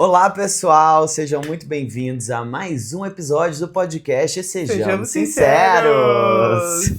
Olá, pessoal! Sejam muito bem-vindos a mais um episódio do podcast Sejamos Sinceros!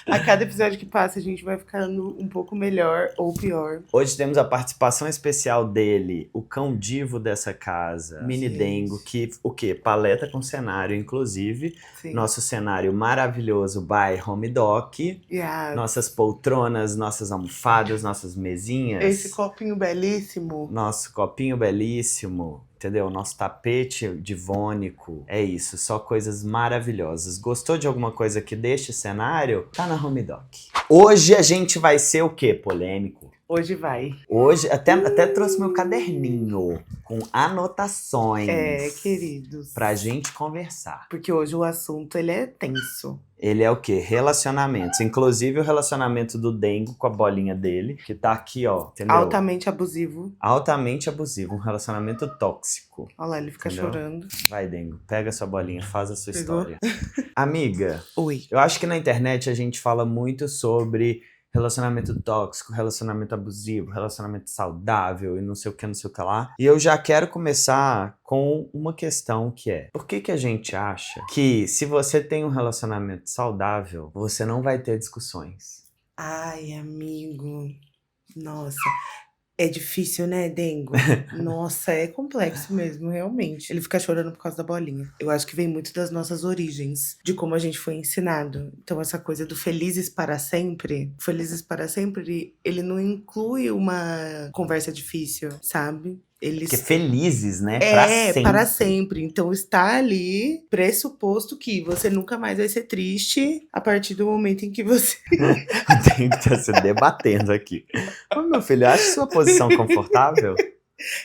A cada episódio que passa, a gente vai ficando um pouco melhor ou pior. Hoje temos a participação especial dele, o cão divo dessa casa, Mini Gente. Dengo, que o quê? Paleta com cenário, inclusive. Sim. Nosso cenário maravilhoso by Home Doc. Yeah. Nossas poltronas, nossas almofadas, nossas mesinhas. Esse copinho belíssimo. Nosso copinho belíssimo. Entendeu? Nosso tapete divônico. É isso, só coisas maravilhosas. Gostou de alguma coisa aqui deste cenário? Tá na Home Doc. Hoje a gente vai ser o quê? Polêmico. Hoje vai. Hoje, até trouxe meu caderninho com anotações. Queridos. Pra gente conversar. Porque hoje o assunto, ele é tenso. Ele é o quê? Relacionamentos. Inclusive o relacionamento do Dengo com a bolinha dele, que tá aqui, ó. Entendeu? Altamente abusivo. Altamente abusivo. Um relacionamento tóxico. Olha lá, ele fica Entendeu? chorando. Vai, Dengo. Pega sua bolinha, faz a sua Pegou? história. Amiga, Oi. eu acho que na internet a gente fala muito sobre relacionamento tóxico, relacionamento abusivo, relacionamento saudável e não sei o que lá. E eu já quero começar com uma questão que é: por que a gente acha que se você tem um relacionamento saudável, você não vai ter discussões? Ai, amigo. Nossa. É difícil, né, Dengo? Nossa, é complexo mesmo, realmente. Ele fica chorando por causa da bolinha. Eu acho que vem muito das nossas origens, de como a gente foi ensinado. Então, essa coisa do felizes para sempre, ele não inclui uma conversa difícil, sabe? Porque felizes, né? Pra sempre. Para sempre. Então está ali pressuposto que você nunca mais vai ser triste a partir do momento em que você... Tem que estar se debatendo aqui. Ô, meu filho, acha sua posição confortável?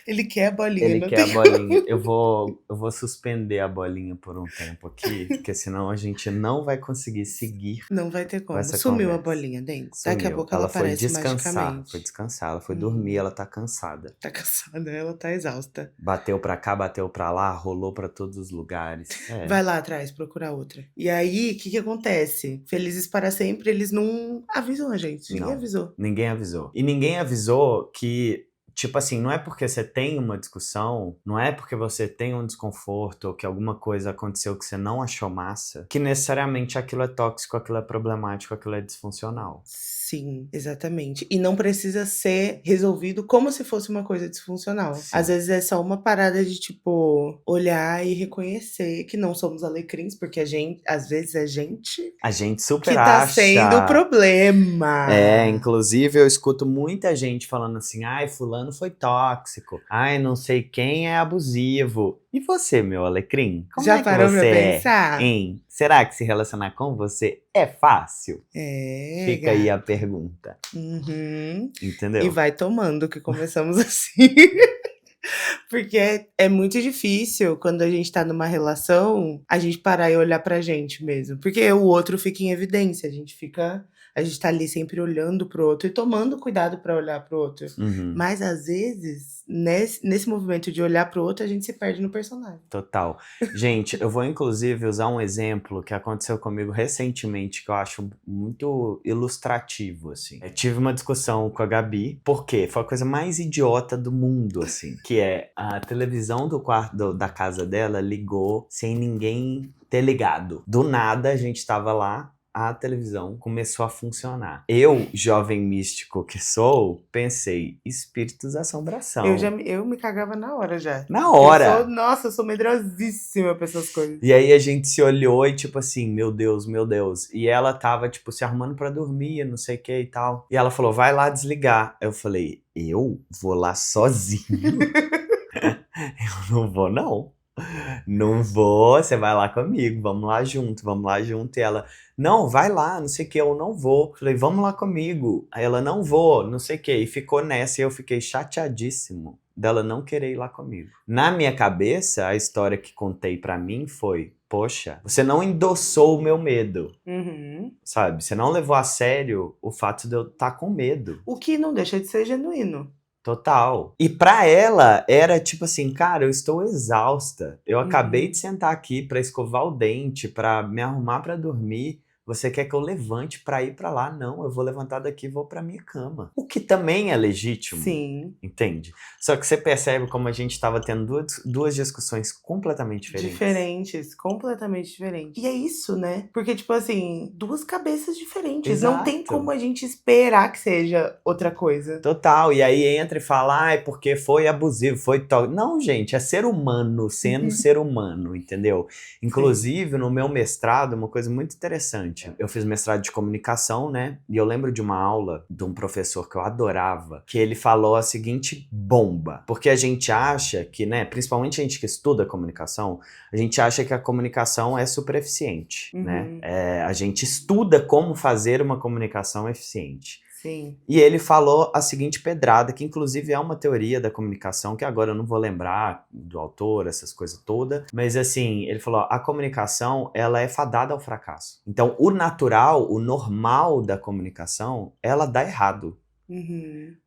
Ele quer a bolinha. Ele não quer tem... a bolinha. Eu vou suspender a bolinha por um tempo aqui, porque senão a gente não vai conseguir seguir. Não vai ter como. essa Sumiu conversa. a bolinha, Dengo. Daqui a Sumiu. pouco ela foi aparece descansar. magicamente. Foi descansar. Ela foi dormir, ela tá cansada. Tá cansada, ela tá exausta. Bateu pra cá, bateu pra lá, rolou pra todos os lugares. É. Vai lá atrás procurar outra. E aí, o que acontece? Felizes para sempre, eles não avisam a gente. Ninguém Não. avisou. Ninguém avisou. E ninguém avisou que, tipo assim, não é porque você tem uma discussão, não é porque você tem um desconforto ou que alguma coisa aconteceu que você não achou massa, que necessariamente aquilo é tóxico, aquilo é problemático, aquilo é disfuncional. Sim, exatamente. E não precisa ser resolvido como se fosse uma coisa disfuncional. Sim. Às vezes é só uma parada de, tipo, olhar e reconhecer que não somos alecrins, porque às vezes a gente super que tá acha. sendo o problema. Inclusive eu escuto muita gente falando assim: ai, fulano foi tóxico, ai, não sei quem é abusivo. E você, meu alecrim? Como Já é que parou você pra pensar? Hein? Será que se relacionar com você é fácil? Fica aí gata. a pergunta. Uhum. Entendeu? E vai tomando que começamos assim. Porque é muito difícil quando a gente tá numa relação, a gente parar e olhar pra gente mesmo. Porque o outro fica em evidência, a gente tá ali sempre olhando pro outro e tomando cuidado pra olhar pro outro. Uhum. Mas às vezes, nesse movimento de olhar pro outro, a gente se perde no personagem. Total. Gente, eu vou inclusive usar um exemplo que aconteceu comigo recentemente, que eu acho muito ilustrativo, assim. Eu tive uma discussão com a Gabi, porque foi a coisa mais idiota do mundo, assim. Que é, a televisão do quarto da casa dela ligou sem ninguém ter ligado. Do nada, a gente tava lá, a televisão começou a funcionar. Eu, jovem místico que sou, pensei: espíritos da assombração. Eu me cagava na hora já. Na hora! Eu sou medrosíssima pra essas coisas. E aí a gente se olhou e tipo assim, meu Deus, meu Deus. E ela tava tipo se arrumando pra dormir, não sei o que e tal. E ela falou: vai lá desligar. Eu falei: eu vou lá sozinho? Eu não vou não. Não vou, você vai lá comigo, vamos lá junto. E ela: não, vai lá, não sei o que, eu não vou. Falei: vamos lá comigo. Aí ela: não vou, não sei o que. E ficou nessa e eu fiquei chateadíssimo dela não querer ir lá comigo. Na minha cabeça, a história que contei pra mim foi: poxa, você não endossou o meu medo. Uhum. Sabe? Você não levou a sério o fato de eu estar com medo. O que não deixa de ser genuíno. Total. E pra ela era tipo assim: cara, eu estou exausta. Eu acabei de sentar aqui pra escovar o dente, pra me arrumar pra dormir. Você quer que eu levante pra ir pra lá? Não, eu vou levantar daqui e vou pra minha cama. O que também é legítimo, Sim. entende? Só que você percebe como a gente estava tendo duas discussões completamente diferentes. Diferentes, completamente diferentes. E é isso, né? Porque, tipo assim, duas cabeças diferentes. Não tem Exato. como a gente esperar que seja outra coisa. Total, e aí entra e fala, porque foi abusivo, foi tóxico. Não, gente, é ser humano sendo ser humano, entendeu? Inclusive, no meu mestrado, uma coisa muito interessante. Eu fiz mestrado de comunicação, né? E eu lembro de uma aula de um professor que eu adorava, que ele falou a seguinte bomba. Porque a gente acha que, né, principalmente a gente que estuda comunicação, a gente acha que a comunicação é super eficiente, né? A gente estuda como fazer uma comunicação eficiente. Sim. E ele falou a seguinte pedrada, que inclusive é uma teoria da comunicação, que agora eu não vou lembrar do autor, essas coisas todas, mas assim, ele falou, a comunicação, ela é fadada ao fracasso. Então, o natural, o normal da comunicação, ela dá errado.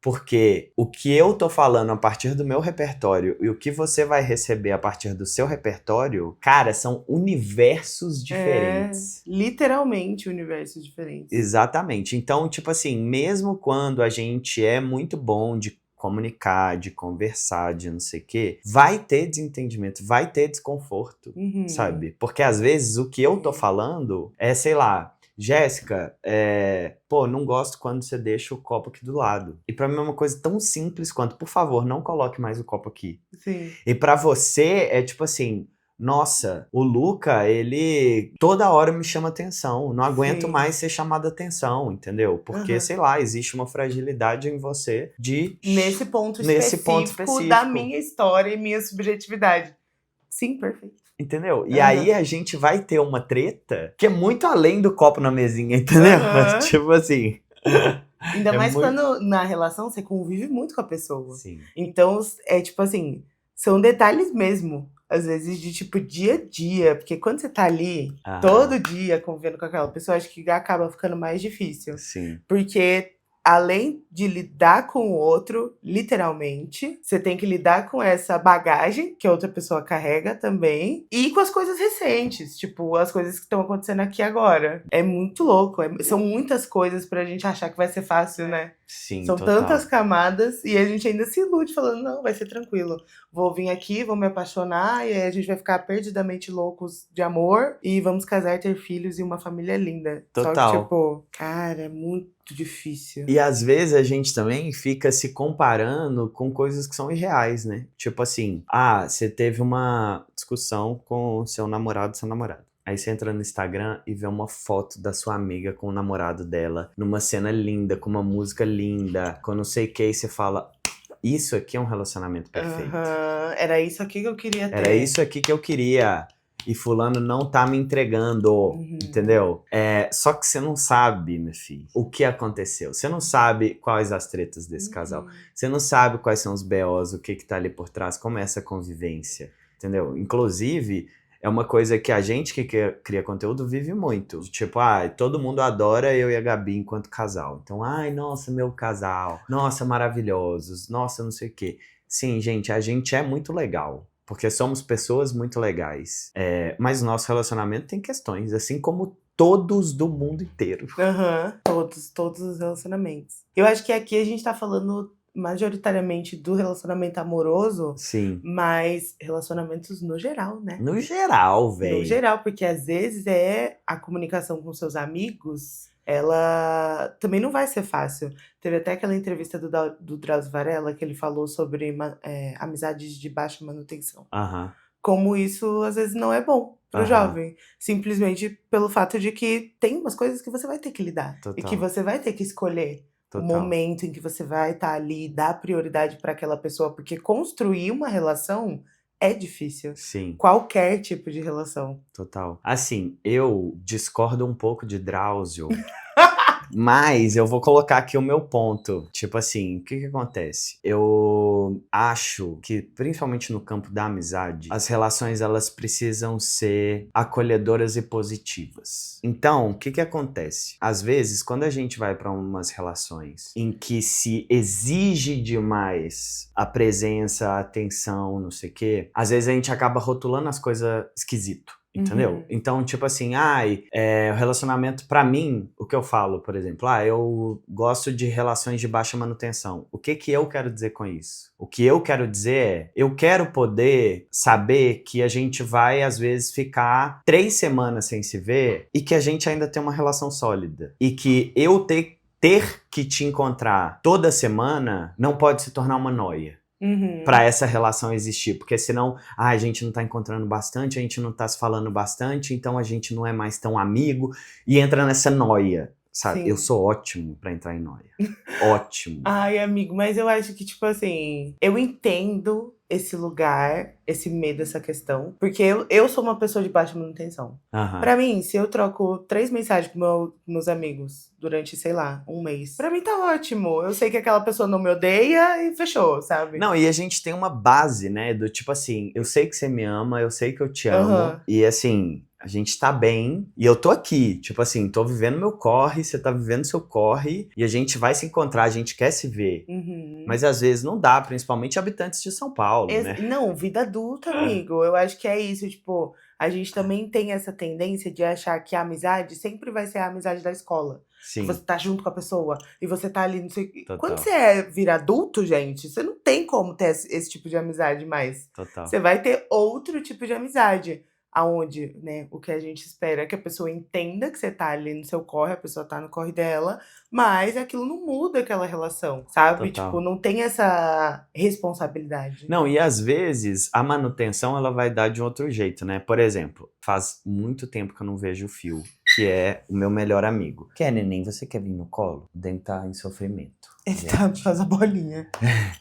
Porque o que eu tô falando a partir do meu repertório e o que você vai receber a partir do seu repertório, cara, são universos diferentes. Literalmente universos diferentes. Exatamente. Então, tipo assim, mesmo quando a gente é muito bom de comunicar, de conversar, de não sei o quê, vai ter desentendimento, vai ter desconforto, sabe? Porque às vezes o que eu tô falando é, sei lá, Jéssica, não gosto quando você deixa o copo aqui do lado. E pra mim é uma coisa tão simples quanto, por favor, não coloque mais o copo aqui. Sim. E pra você é tipo assim, nossa, o Luca, ele toda hora me chama atenção, não aguento mais ser chamado atenção, entendeu? Porque, sei lá, existe uma fragilidade em você nesse ponto específico da minha história e minha subjetividade. Sim, perfeito. Entendeu? E aí a gente vai ter uma treta que é muito além do copo na mesinha, entendeu? Tipo assim... Ainda mais quando na relação você convive muito com a pessoa. Sim. Então, é tipo assim, são detalhes mesmo. Às vezes de tipo dia a dia. Porque quando você tá ali, todo dia convivendo com aquela pessoa, acho que acaba ficando mais difícil. Sim. Porque além de lidar com o outro, literalmente, você tem que lidar com essa bagagem que a outra pessoa carrega também. E com as coisas recentes, tipo, as coisas que estão acontecendo aqui agora. É muito louco. São muitas coisas pra gente achar que vai ser fácil, né? Sim, são total. Tantas camadas e a gente ainda se ilude falando, não, vai ser tranquilo. Vou vir aqui, vou me apaixonar e aí a gente vai ficar perdidamente loucos de amor e vamos casar, ter filhos e uma família linda. Total. Só que, tipo, cara, é muito difícil. E às vezes a gente também fica se comparando com coisas que são irreais, né? Tipo assim, você teve uma discussão com seu namorado, sua namorada. Aí você entra no Instagram e vê uma foto da sua amiga com o namorado dela, numa cena linda, com uma música linda, com não sei o que, e você fala, isso aqui é um relacionamento perfeito. Era isso aqui que eu queria ter. Era isso aqui que eu queria. E fulano não tá me entregando, entendeu? Só que você não sabe, meu filho, o que aconteceu. Você não sabe quais as tretas desse casal. Você não sabe quais são os BOs, o que tá ali por trás, como é essa convivência, entendeu? Inclusive... É uma coisa que a gente que cria conteúdo vive muito. Tipo, todo mundo adora eu e a Gabi enquanto casal. Então, nossa, meu casal. Nossa, maravilhosos. Nossa, não sei o quê. Sim, gente, a gente é muito legal. Porque somos pessoas muito legais. Mas o nosso relacionamento tem questões, assim como todos do mundo inteiro. Todos os relacionamentos. Eu acho que aqui a gente tá falando... majoritariamente do relacionamento amoroso, sim, mas relacionamentos no geral, né? No geral, velho. No geral, porque às vezes a comunicação com seus amigos, ela também não vai ser fácil. Teve até aquela entrevista do Drauzio Varela que ele falou sobre amizades de baixa manutenção. Como isso às vezes não é bom pro jovem. Simplesmente pelo fato de que tem umas coisas que você vai ter que lidar. Total. E que você vai ter que escolher. Total. O momento em que você vai estar ali, dar prioridade para aquela pessoa, porque construir uma relação é difícil. Sim. Qualquer tipo de relação. Total. Assim, eu discordo um pouco de Drauzio, mas eu vou colocar aqui o meu ponto. Tipo assim, o que acontece? Eu acho que, principalmente no campo da amizade, as relações elas precisam ser acolhedoras e positivas. Então, o que acontece? Às vezes, quando a gente vai para umas relações em que se exige demais a presença, a atenção, não sei o quê, às vezes a gente acaba rotulando as coisas esquisito. Entendeu? Então, tipo assim, o relacionamento, pra mim, o que eu falo, por exemplo, eu gosto de relações de baixa manutenção. O que eu quero dizer com isso? O que eu quero dizer é, eu quero poder saber que a gente vai, às vezes, ficar 3 semanas sem se ver e que a gente ainda tem uma relação sólida. E que eu ter que te encontrar toda semana não pode se tornar uma noia. Pra essa relação existir, porque senão a gente não tá encontrando bastante, a gente não tá se falando bastante, então a gente não é mais tão amigo e entra nessa noia, sabe? Sim. Eu sou ótimo pra entrar em noia. Ótimo. Ai, amigo, mas eu acho que, tipo assim, eu entendo esse lugar, esse medo, essa questão, porque eu sou uma pessoa de baixa manutenção. Pra mim, se eu troco 3 mensagens com meus amigos durante, sei lá, um mês, pra mim tá ótimo. Eu sei que aquela pessoa não me odeia e fechou, sabe? Não, e a gente tem uma base, né, do tipo assim, eu sei que você me ama, eu sei que eu te amo, e assim, a gente tá bem, e eu tô aqui, tipo assim, tô vivendo meu corre, você tá vivendo seu corre, e a gente vai se encontrar, a gente quer se ver. Mas às vezes não dá, principalmente habitantes de São Paulo, né? Não, vida adulta, amigo. Eu acho que é isso, tipo, a gente também tem essa tendência de achar que a amizade sempre vai ser a amizade da escola. Sim. Você tá junto com a pessoa e você tá ali, não sei. Total. Quando você vira adulto, gente, você não tem como ter esse tipo de amizade mais. Total. Você vai ter outro tipo de amizade. Aonde, né, o que a gente espera é que a pessoa entenda que você tá ali no seu corre, a pessoa tá no corre dela, mas aquilo não muda aquela relação, sabe? Total. Tipo, não tem essa responsabilidade. Não, e às vezes a manutenção ela vai dar de outro jeito, né? Por exemplo, faz muito tempo que eu não vejo o Fio, que é o meu melhor amigo. Quer, neném? Você quer vir no colo? O Dengo tá em sofrimento. Ele tá, faz a bolinha.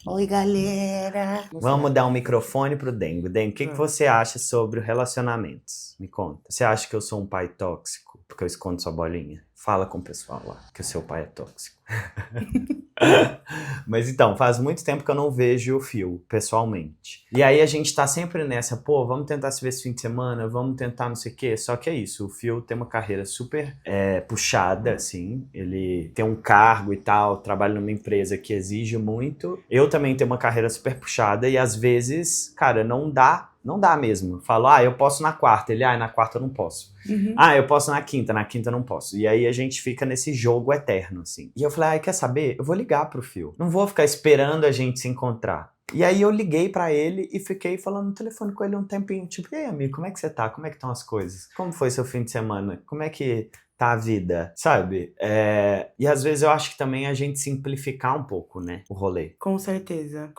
Oi, galera. Vamos dar um microfone pro Dengo. Dengo, o que você acha sobre relacionamentos? Me conta. Você acha que eu sou um pai tóxico porque eu escondo sua bolinha? Fala com o pessoal lá, que o seu pai é tóxico. Mas então, faz muito tempo que eu não vejo o Fio, pessoalmente. E aí a gente tá sempre nessa, pô, vamos tentar se ver esse fim de semana, vamos tentar não sei o quê. Só que é isso, o Fio tem uma carreira super puxada, assim. Ele tem um cargo e tal, trabalha numa empresa que exige muito. Eu também tenho uma carreira super puxada e às vezes, cara, não dá mesmo. Falo, eu posso na quarta. Ele, na quarta eu não posso. Eu posso na quinta eu não posso. E aí a gente fica nesse jogo eterno, assim. E eu falei, quer saber? Eu vou ligar pro Fio. Não vou ficar esperando a gente se encontrar. E aí eu liguei pra ele e fiquei falando no telefone com ele um tempinho. Tipo, e aí, amigo, como é que você tá? Como é que estão as coisas? Como foi seu fim de semana? Como é que tá a vida? Sabe? E às vezes eu acho que também a gente simplificar um pouco, né? O rolê. Com certeza,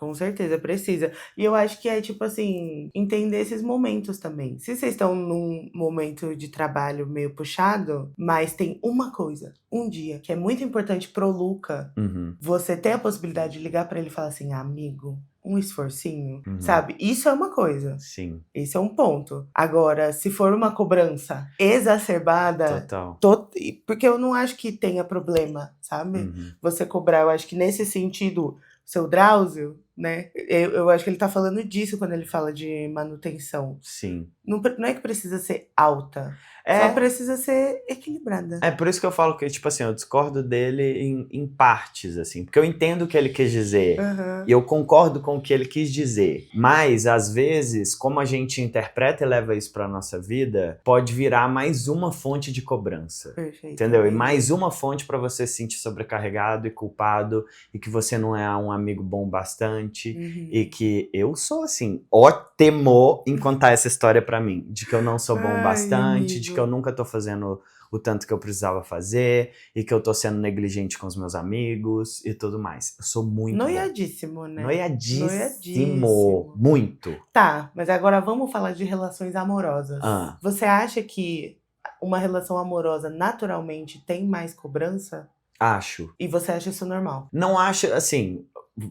precisa. E eu acho que é tipo assim, entender esses momentos também. Se vocês estão num momento de trabalho meio puxado, mas tem uma coisa, um dia, que é muito importante pro Luca, você ter a possibilidade de ligar pra ele e falar assim, amigo, um esforcinho, sabe? Isso é uma coisa. Sim. Esse é um ponto. Agora, se for uma cobrança exacerbada... Total. Porque eu não acho que tenha problema, sabe? Você cobrar, eu acho que nesse sentido, seu Drauzio, né? Eu acho que ele tá falando disso quando ele fala de manutenção. Sim. Não é que precisa ser alta. Só precisa ser equilibrada. É por isso que eu falo que, tipo assim, eu discordo dele em partes, assim. Porque eu entendo o que ele quis dizer. E eu concordo com o que ele quis dizer. Mas, às vezes, como a gente interpreta e leva isso pra nossa vida, pode virar mais uma fonte de cobrança. Perfeito. Entendeu? E mais uma fonte pra você se sentir sobrecarregado e culpado. E que você não é um amigo bom bastante. E que eu sou, assim, ótimo em contar essa história pra mim. De que eu não sou bom bastante, de que eu nunca tô fazendo o tanto que eu precisava fazer, e que eu tô sendo negligente com os meus amigos e tudo mais. Eu sou muito Noiadíssimo, bom. né? Noiadíssimo. Muito. Tá, mas agora vamos falar de relações amorosas. Você acha que uma relação amorosa naturalmente tem mais cobrança? Acho. E você acha isso normal? Não acho, assim,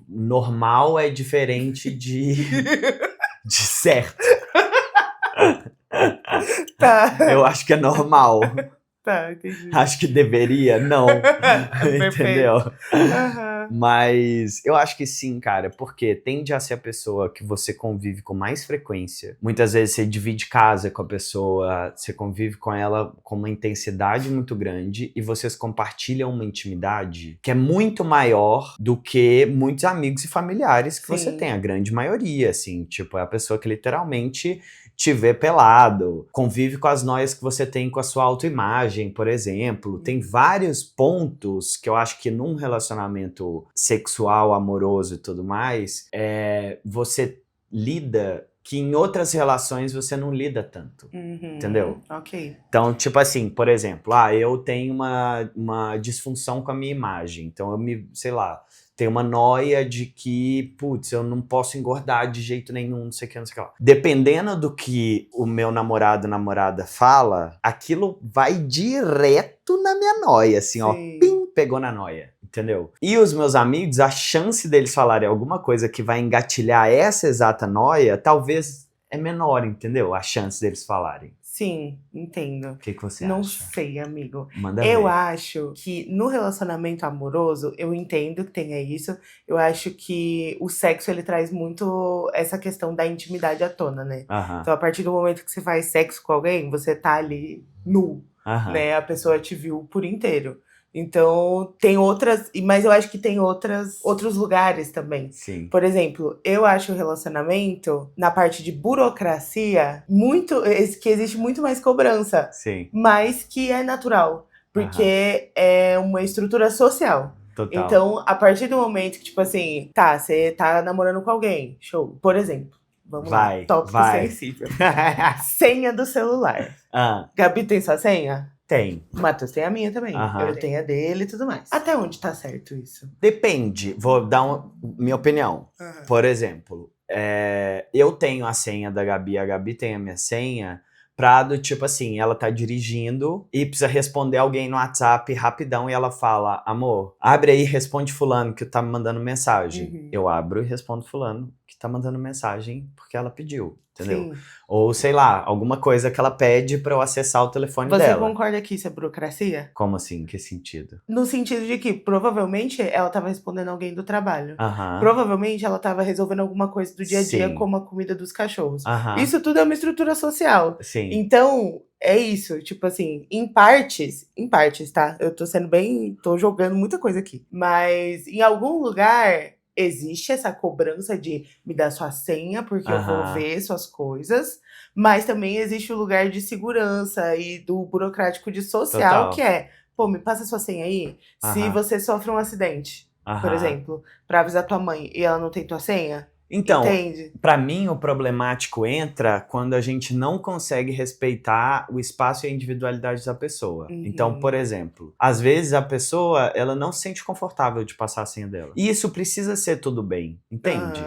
normal é diferente de certo. Tá. Eu acho que é normal. Tá, entendi. Acho que deveria, não. Entendeu? Mas eu acho que sim, cara, porque tende a ser a pessoa que você convive com mais frequência. Muitas vezes você divide casa com a pessoa, você convive com ela com uma intensidade muito grande e vocês compartilham uma intimidade que é muito maior do que muitos amigos e familiares que você tem, a grande maioria, assim. Tipo, é a pessoa que literalmente te ver pelado, convive com as noias que você tem com a sua autoimagem, por exemplo. Tem vários pontos que eu acho que num relacionamento sexual, amoroso e tudo mais, você lida que em outras relações você não lida tanto. Entendeu? Ok. Então, tipo assim, por exemplo, eu tenho uma disfunção com a minha imagem. Então eu sei lá, tenho uma noia de que, putz, eu não posso engordar de jeito nenhum, não sei o que, não sei o que lá. Dependendo do que o meu namorado, namorada fala, aquilo vai direto na minha noia, assim, ó, pim, pegou na noia. Entendeu? E os meus amigos, a chance deles falarem alguma coisa que vai engatilhar essa exata noia, talvez é menor, entendeu? A chance deles falarem. Sim, entendo. O que você Não acha? sei, amigo. Manda Eu ver. acho que no relacionamento amoroso, eu entendo que tenha isso. Eu acho que o sexo, ele traz muito essa questão da intimidade à tona, né? Aham, Então, a partir do momento que você faz sexo com alguém, você tá ali nu, aham. né? A pessoa te viu por inteiro. Então, tem outras... Mas eu acho que tem outros lugares também. Sim. Por exemplo, eu acho o relacionamento, na parte de burocracia, que existe muito mais cobrança. Sim. Mas que é natural. Porque é uma estrutura social. Total. Então, a partir do momento que, tipo assim, você tá namorando com alguém, show. Por exemplo, vamos lá, tópico sensível. Senha do celular. Gabi tem sua senha? Tem. O Matheus tem a minha também. Aham. Eu tenho a dele e tudo mais. Até onde tá certo isso? Depende. Vou dar minha opinião. Por exemplo, eu tenho a senha da Gabi, a Gabi tem a minha senha, do tipo assim, ela tá dirigindo e precisa responder alguém no WhatsApp rapidão e ela fala, amor, abre aí e responde fulano que tá me mandando mensagem. Eu abro e respondo fulano que tá mandando mensagem porque ela pediu, entendeu? Sim. Ou sei lá, alguma coisa que ela pede pra eu acessar o telefone Você dela. concorda que isso é burocracia? Como assim? Em que sentido? No sentido de que, provavelmente, ela tava respondendo alguém do trabalho. Aham. Provavelmente, ela tava resolvendo alguma coisa do dia a dia, Sim. como a comida dos cachorros. Aham. Isso tudo é uma estrutura social. Sim. Então, é isso. Tipo assim, em partes, tá? Eu tô sendo tô jogando muita coisa aqui. Mas, em algum lugar, existe essa cobrança de me dar sua senha, porque eu vou ver suas coisas. Mas também existe o lugar de segurança e do burocrático de social, Total. que é, pô, me passa sua senha aí. Se você sofre um acidente, por exemplo, pra avisar tua mãe e ela não tem tua senha, então, entende? pra mim o problemático entra quando a gente não consegue respeitar o espaço e a individualidade da pessoa. Então, por exemplo, às vezes a pessoa, ela não se sente confortável de passar a senha dela. E isso precisa ser tudo bem, entende?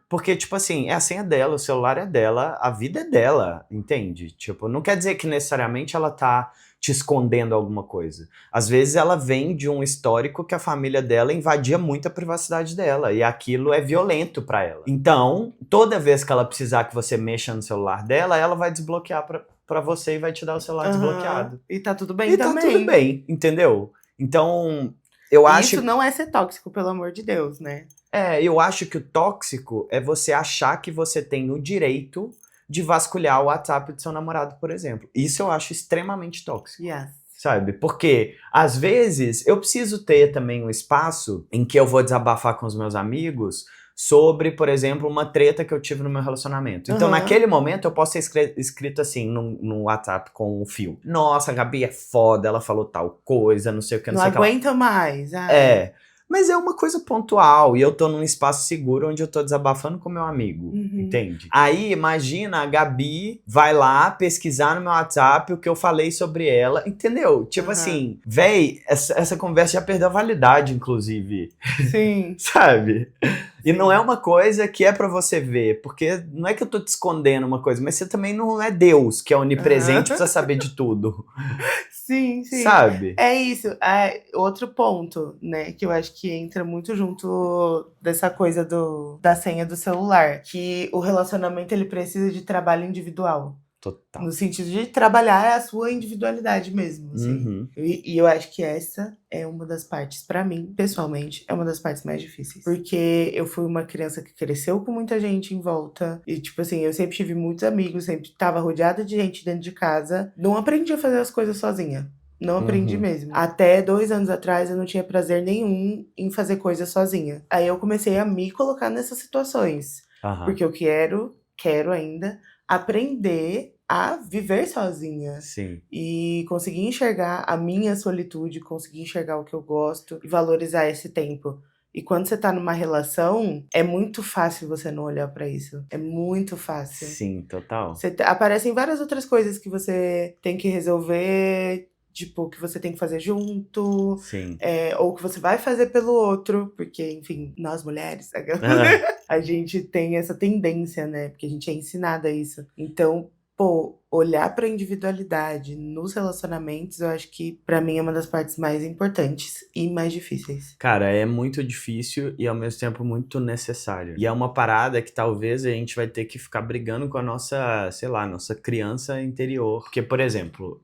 Porque, tipo assim, é a senha dela, o celular é dela, a vida é dela, entende? Tipo, não quer dizer que necessariamente ela tá te escondendo alguma coisa. Às vezes ela vem de um histórico que a família dela invadia muito a privacidade dela e aquilo é violento pra ela. Então, toda vez que ela precisar que você mexa no celular dela, ela vai desbloquear pra você e vai te dar o celular desbloqueado. E tá tudo bem também. E tá tudo bem, entendeu? Então, eu acho... Isso não é ser tóxico, pelo amor de Deus, né? Eu acho que o tóxico é você achar que você tem o direito de vasculhar o WhatsApp do seu namorado, por exemplo. Isso eu acho extremamente tóxico. Sabe? Porque, às vezes, eu preciso ter também um espaço em que eu vou desabafar com os meus amigos sobre, por exemplo, uma treta que eu tive no meu relacionamento. Então, naquele momento, eu posso ter escrito assim, no WhatsApp com um fio. Nossa, a Gabi é foda, ela falou tal coisa, não sei o que, não sei o que. Não aguenta mais. Mas é uma coisa pontual e eu tô num espaço seguro onde eu tô desabafando com meu amigo, entende? Aí, imagina, a Gabi vai lá pesquisar no meu WhatsApp o que eu falei sobre ela, entendeu? Tipo assim, véi, essa conversa já perdeu a validade, inclusive. Sim. Sabe? E não é uma coisa que é pra você ver, porque não é que eu tô te escondendo uma coisa, mas você também não é Deus, que é onipresente, precisa saber de tudo. Sim, sim. Sabe? É isso. Outro ponto, né, que eu acho que entra muito junto dessa coisa da senha do celular, que o relacionamento ele precisa de trabalho individual. Total. No sentido de trabalhar a sua individualidade mesmo, assim. E eu acho que essa é uma das partes, pra mim, pessoalmente, é uma das partes mais difíceis. Porque eu fui uma criança que cresceu com muita gente em volta. E, tipo assim, eu sempre tive muitos amigos, sempre tava rodeada de gente dentro de casa. Não aprendi a fazer as coisas sozinha. Não aprendi mesmo. Até 2 anos atrás, eu não tinha prazer nenhum em fazer coisas sozinha. Aí eu comecei a me colocar nessas situações. Porque eu quero ainda aprender a viver sozinha. Sim. E conseguir enxergar a minha solitude, conseguir enxergar o que eu gosto e valorizar esse tempo. E quando você tá numa relação, é muito fácil você não olhar pra isso. É muito fácil. Sim, total. Aparecem várias outras coisas que você tem que resolver, tipo, que você tem que fazer junto, Sim. ou que você vai fazer pelo outro, porque, enfim, nós mulheres, a gente tem essa tendência, né? Porque a gente é ensinada isso. Então, pô, olhar pra individualidade nos relacionamentos, eu acho que pra mim é uma das partes mais importantes e mais difíceis. Cara, é muito difícil e ao mesmo tempo muito necessário. E é uma parada que talvez a gente vai ter que ficar brigando com a nossa, sei lá, nossa criança interior. Porque, por exemplo,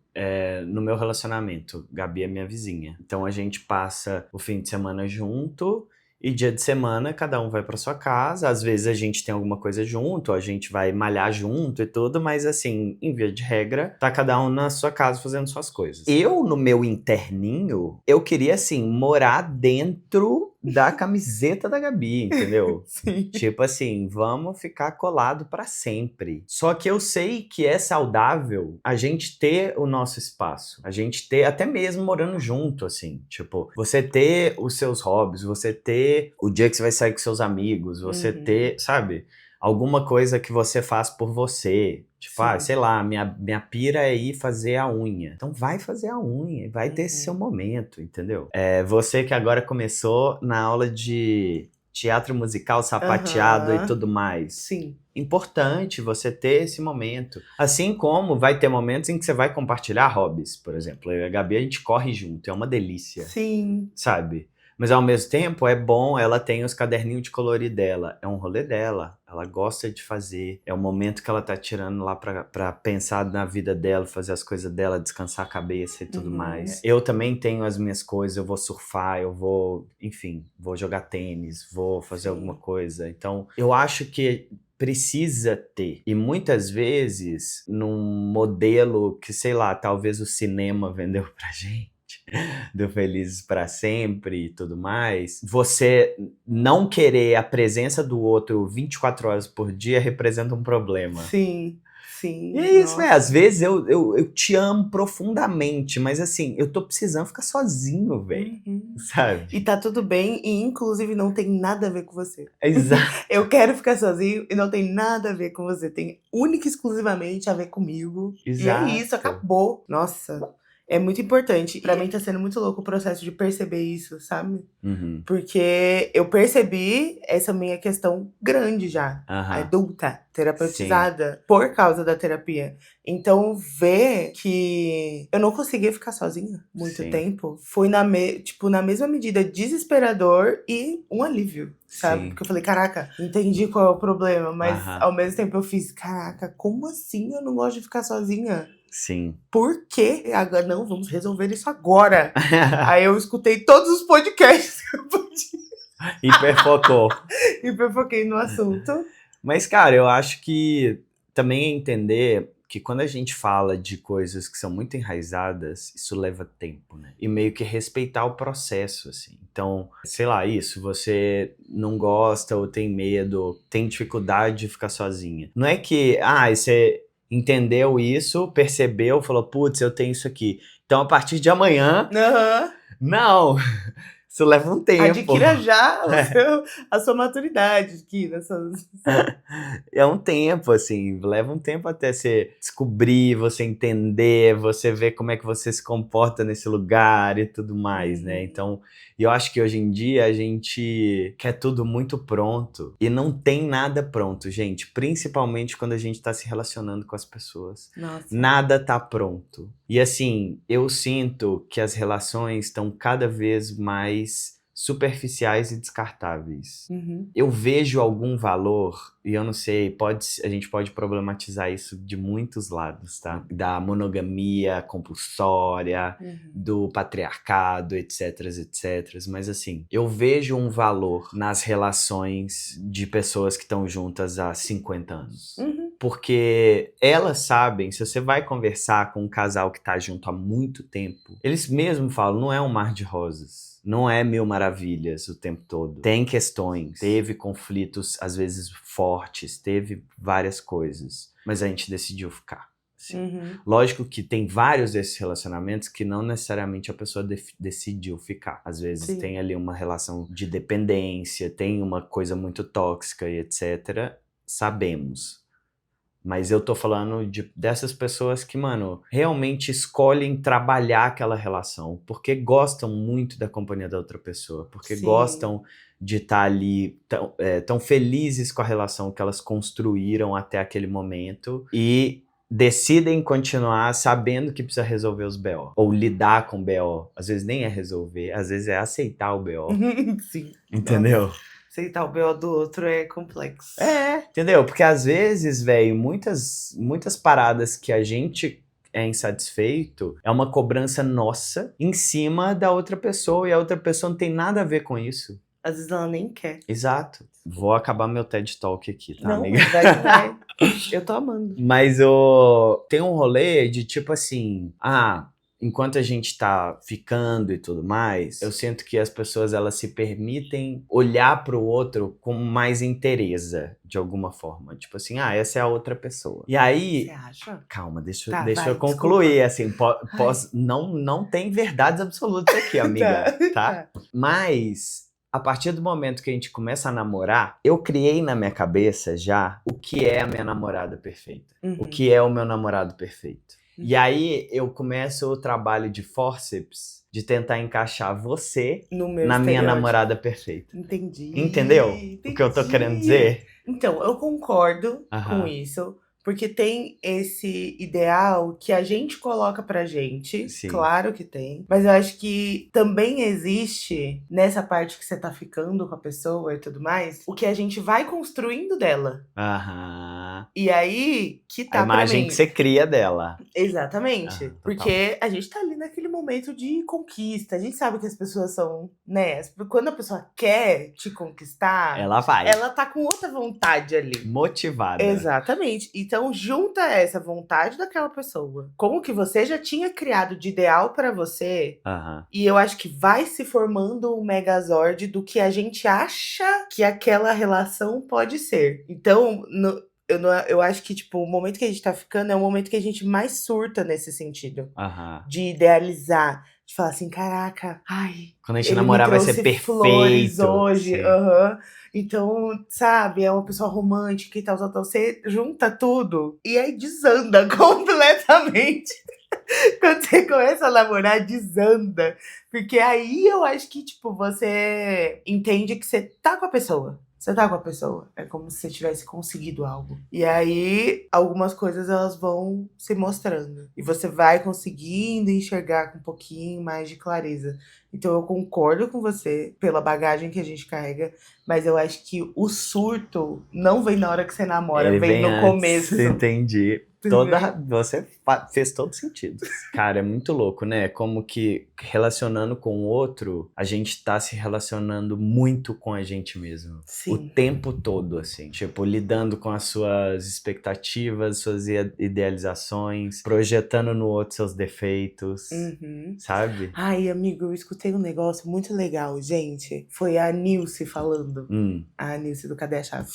no meu relacionamento, Gabi é minha vizinha. Então a gente passa o fim de semana junto. E dia de semana, cada um vai pra sua casa. Às vezes a gente tem alguma coisa junto, a gente vai malhar junto e tudo, mas assim, em via de regra, tá cada um na sua casa fazendo suas coisas. Eu, no meu interninho, eu queria, assim, morar dentro da camiseta da Gabi, entendeu? Sim. Tipo assim, vamos ficar colado pra sempre. Só que eu sei que é saudável a gente ter o nosso espaço. A gente ter, até mesmo morando junto, assim. Tipo, você ter os seus hobbies, você ter o dia que você vai sair com seus amigos, você ter, sabe? Alguma coisa que você faz por você. Tipo, Sim. sei lá, minha pira é ir fazer a unha. Então vai fazer a unha, vai ter esse seu momento, entendeu? Você que agora começou na aula de teatro musical sapateado e tudo mais. Sim. Importante você ter esse momento. Assim como vai ter momentos em que você vai compartilhar hobbies, por exemplo. Eu e a Gabi, a gente corre junto, é uma delícia. Sim. Sabe? Mas ao mesmo tempo é bom, ela tem os caderninhos de colorir dela. É um rolê dela. Ela gosta de fazer. É o momento que ela tá tirando lá pra pensar na vida dela, fazer as coisas dela, descansar a cabeça e tudo mais. Eu também tenho as minhas coisas, eu vou surfar, eu vou, enfim, vou jogar tênis, vou fazer alguma coisa. Então, eu acho que precisa ter. E muitas vezes, num modelo que, sei lá, talvez o cinema vendeu pra gente, do Felizes para Sempre e tudo mais, você não querer a presença do outro 24 horas por dia representa um problema. Sim. Sim. E é isso, né? Às vezes eu te amo profundamente, mas assim, eu tô precisando ficar sozinho, velho. Sabe? E tá tudo bem, e inclusive não tem nada a ver com você. Exato. Eu quero ficar sozinho e não tem nada a ver com você. Tem única e exclusivamente a ver comigo. Exato. E é isso, acabou. Nossa, é muito importante. Pra mim tá sendo muito louco o processo de perceber isso, sabe? Porque eu percebi essa minha questão grande já, adulta, terapeutizada, por causa da terapia. Então, ver que eu não conseguia ficar sozinha muito tempo foi na mesma medida desesperador e um alívio, sabe? Sim. Porque eu falei, caraca, entendi qual é o problema, mas ao mesmo tempo eu fiz, caraca, como assim eu não gosto de ficar sozinha? Sim. Por quê? Agora, não, vamos resolver isso agora. Aí eu escutei todos os podcasts que eu podia. Hiperfoquei no assunto. Mas, cara, eu acho que também é entender que quando a gente fala de coisas que são muito enraizadas, isso leva tempo, né? E meio que respeitar o processo, assim. Então, sei lá, isso, você não gosta ou tem medo, tem dificuldade de ficar sozinha. Não é que, você entendeu isso, percebeu, falou, putz, eu tenho isso aqui. Então, a partir de amanhã... Não! Isso leva um tempo. Adquira já a sua maturidade. É um tempo, assim. Leva um tempo até você descobrir, você entender, você ver como é que você se comporta nesse lugar e tudo mais, né? Então, eu acho que hoje em dia a gente quer tudo muito pronto. E não tem nada pronto, gente. Principalmente quando a gente tá se relacionando com as pessoas. Nossa. Nada tá pronto. E assim, eu sinto que as relações estão cada vez mais superficiais e descartáveis. Eu vejo algum valor, e eu não sei, a gente pode problematizar isso de muitos lados, tá? Da monogamia compulsória, do patriarcado, etc, etc. Mas assim, eu vejo um valor nas relações de pessoas que estão juntas há 50 anos. porque elas sabem, se você vai conversar com um casal que tá junto há muito tempo, eles mesmos falam, não é um mar de rosas. Não é mil maravilhas o tempo todo. Tem questões, teve conflitos, às vezes fortes, teve várias coisas. Mas a gente decidiu ficar. Assim. Lógico que tem vários desses relacionamentos que não necessariamente a pessoa decidiu ficar. Às vezes tem ali uma relação de dependência, tem uma coisa muito tóxica e etc. Sabemos. Mas eu tô falando dessas pessoas que, mano, realmente escolhem trabalhar aquela relação porque gostam muito da companhia da outra pessoa, porque gostam de estar ali tão felizes com a relação que elas construíram até aquele momento e decidem continuar sabendo que precisa resolver os BO. Ou lidar com BO. Às vezes nem é resolver, às vezes é aceitar o BO. Sim. Entendeu? Nossa. Aceitar o BO do outro é complexo. Entendeu? Porque às vezes, velho, muitas paradas que a gente é insatisfeito é uma cobrança nossa em cima da outra pessoa e a outra pessoa não tem nada a ver com isso. Às vezes ela nem quer. Exato. Vou acabar meu TED Talk aqui, tá, não, amiga? Vai. Eu tô amando. Mas tem um rolê de tipo assim, enquanto a gente tá ficando e tudo mais, eu sinto que as pessoas elas se permitem olhar pro outro com mais interesse, de alguma forma. Tipo assim, essa é a outra pessoa. E aí... Você acha? Calma, deixa eu concluir, assim, não tem verdades absolutas aqui, amiga, tá? Mas... A partir do momento que a gente começa a namorar, eu criei na minha cabeça já o que é a minha namorada perfeita. O que é o meu namorado perfeito. E aí eu começo o trabalho de forceps de tentar encaixar você na minha namorada perfeita. Entendi. Entendeu o que eu tô querendo dizer? Então, eu concordo com isso. Porque tem esse ideal que a gente coloca pra gente. Sim. Claro que tem. Mas eu acho que também existe, nessa parte que você tá ficando com a pessoa e tudo mais, o que a gente vai construindo dela. E aí, que tá a imagem que você cria dela. Exatamente. Porque a gente tá ali naquele momento de conquista. A gente sabe que as pessoas são, né? Quando a pessoa quer te conquistar... Ela vai. Ela tá com outra vontade ali. Motivada. Exatamente. Então, junta essa vontade daquela pessoa com o que você já tinha criado de ideal pra você. E eu acho que vai se formando um megazord do que a gente acha que aquela relação pode ser. Então, eu acho que, tipo, o momento que a gente tá ficando é o momento que a gente mais surta nesse sentido. De idealizar. De falar assim, caraca, quando a gente namorar vai ser perfeito. Flores hoje, Então, sabe, é uma pessoa romântica e tal. Você junta tudo e aí desanda completamente. Quando você começa a namorar, desanda. Porque aí eu acho que, tipo, você entende que você tá com a pessoa. Você tá com a pessoa. É como se você tivesse conseguido algo. E aí, algumas coisas elas vão se mostrando. E você vai conseguindo enxergar com um pouquinho mais de clareza. Então eu concordo com você pela bagagem que a gente carrega. Mas eu acho que o surto não vem na hora que você namora. Vem no começo. Entendi. Você fez todo sentido. Cara, é muito louco, né? Como que relacionando com o outro, a gente tá se relacionando muito com a gente mesmo. Sim. O tempo todo, assim. Tipo, lidando com as suas expectativas, suas idealizações, projetando no outro seus defeitos, sabe? Ai, amigo, eu escutei um negócio muito legal, gente. Foi a Nilce falando. A Nilce do Cadê a Chave?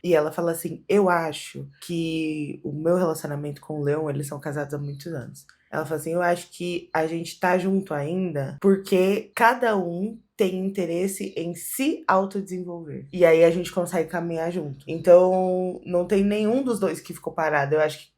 E ela fala assim, eu acho que o meu relacionamento com o Leon, eles são casados há muitos anos. Ela fala assim, eu acho que a gente tá junto ainda porque cada um tem interesse em se autodesenvolver. E aí a gente consegue caminhar junto. Então, não tem nenhum dos dois que ficou parado. Eu acho que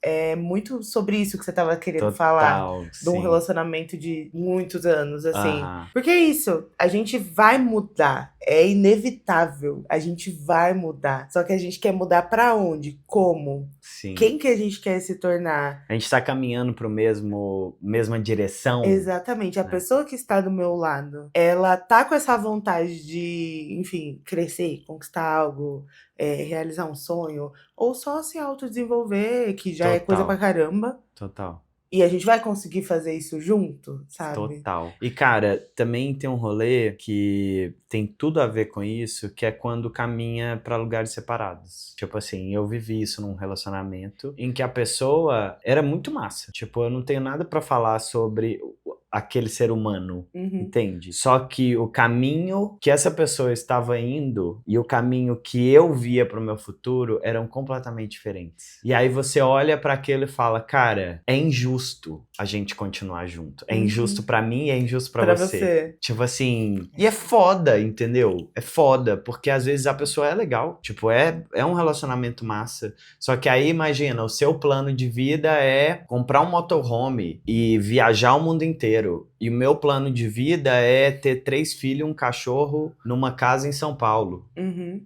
é muito sobre isso que você tava querendo falar. De um relacionamento de muitos anos, assim. Porque é isso, a gente vai mudar. É inevitável. A gente vai mudar. Só que a gente quer mudar pra onde? Como? Sim. Quem que a gente quer se tornar? A gente tá caminhando pro mesma direção. Exatamente. A pessoa que está do meu lado, ela tá com essa vontade de, enfim, crescer, conquistar algo, realizar um sonho, ou só se autodesenvolver, que já é coisa pra caramba. Total. E a gente vai conseguir fazer isso junto, sabe? Total. E, cara, também tem um rolê que tem tudo a ver com isso, que é quando caminha pra lugares separados. Tipo assim, eu vivi isso num relacionamento em que a pessoa era muito massa. Tipo, eu não tenho nada pra falar sobre aquele ser humano, entende? Só que o caminho que essa pessoa estava indo e o caminho que eu via pro meu futuro eram completamente diferentes. E aí você olha pra aquilo e fala, cara, é injusto a gente continuar junto. É injusto pra mim e é injusto pra você. Tipo assim, e é foda, entendeu? É foda, porque às vezes a pessoa é legal, tipo, é um relacionamento massa. Só que aí, imagina, o seu plano de vida é comprar um motorhome e viajar o mundo inteiro. E o meu plano de vida é ter 3 filhos e um cachorro numa casa em São Paulo.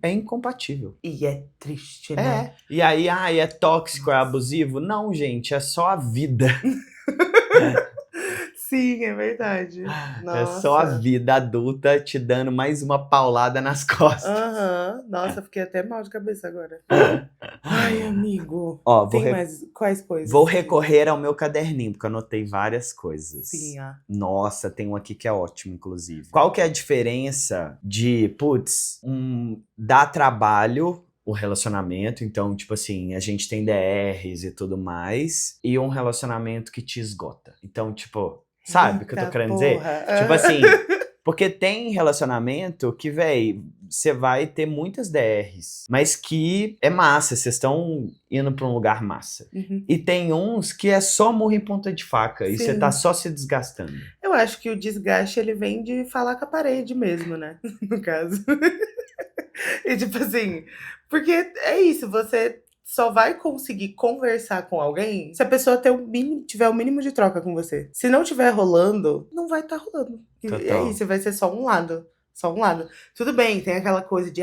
É incompatível. E é triste, né? E aí, é tóxico, é abusivo? Não, gente, é só a vida. Sim, é verdade. É só a vida adulta te dando mais uma paulada nas costas. Nossa, fiquei até mal de cabeça agora. Ai, amigo. Ó, Tem mais quais coisas? Vou recorrer ao meu caderninho, porque eu anotei várias coisas. Sim, Nossa, tem um aqui que é ótimo, inclusive. Qual que é a diferença de, dar trabalho o relacionamento, então, tipo assim, a gente tem DRs e tudo mais, e um relacionamento que te esgota. Então, tipo, sabe o que eu tô querendo dizer? Tipo assim, porque tem relacionamento que, véi, você vai ter muitas DRs, mas que é massa, vocês estão indo pra um lugar massa. E tem uns que é só murro em ponta de faca, e você tá só se desgastando. Eu acho que o desgaste, ele vem de falar com a parede mesmo, né? No caso. E tipo assim, porque é isso, você só vai conseguir conversar com alguém se a pessoa tiver o mínimo de troca com você. Se não tiver rolando, não vai estar rolando. É isso, vai ser só um lado. Só um lado. Tudo bem, tem aquela coisa de,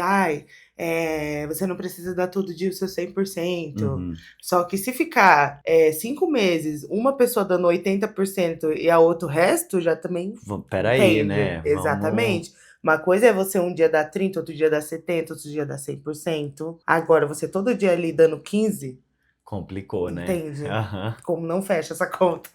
você não precisa dar tudo de seu 100%. Só que se ficar 5 meses, uma pessoa dando 80% e a outra o resto, já também... Peraí, né? Exatamente. Uma coisa é você um dia dar 30, outro dia dar 70, outro dia dar 100%. Agora, você todo dia ali dando 15... Complicou, né? Entende? Como não fecha essa conta.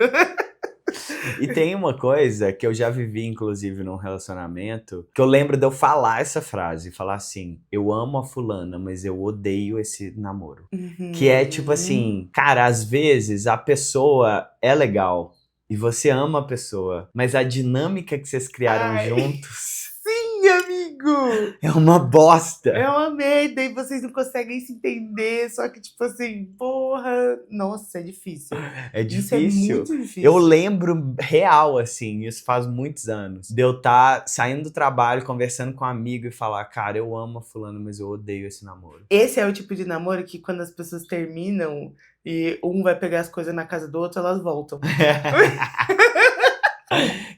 E tem uma coisa que eu já vivi, inclusive, num relacionamento, que eu lembro de eu falar essa frase, falar assim, eu amo a fulana, mas eu odeio esse namoro. Que é tipo assim, cara, às vezes a pessoa é legal e você ama a pessoa, mas a dinâmica que vocês criaram juntos... Sim, amigo! É uma bosta! É uma merda e vocês não conseguem se entender, só que tipo assim, porra... Nossa, é difícil. É difícil. Isso é muito difícil. Eu lembro real, assim, isso faz muitos anos, de eu estar saindo do trabalho, conversando com um amigo e falar, cara, eu amo a fulana, mas eu odeio esse namoro. Esse é o tipo de namoro que quando as pessoas terminam e um vai pegar as coisas na casa do outro, elas voltam.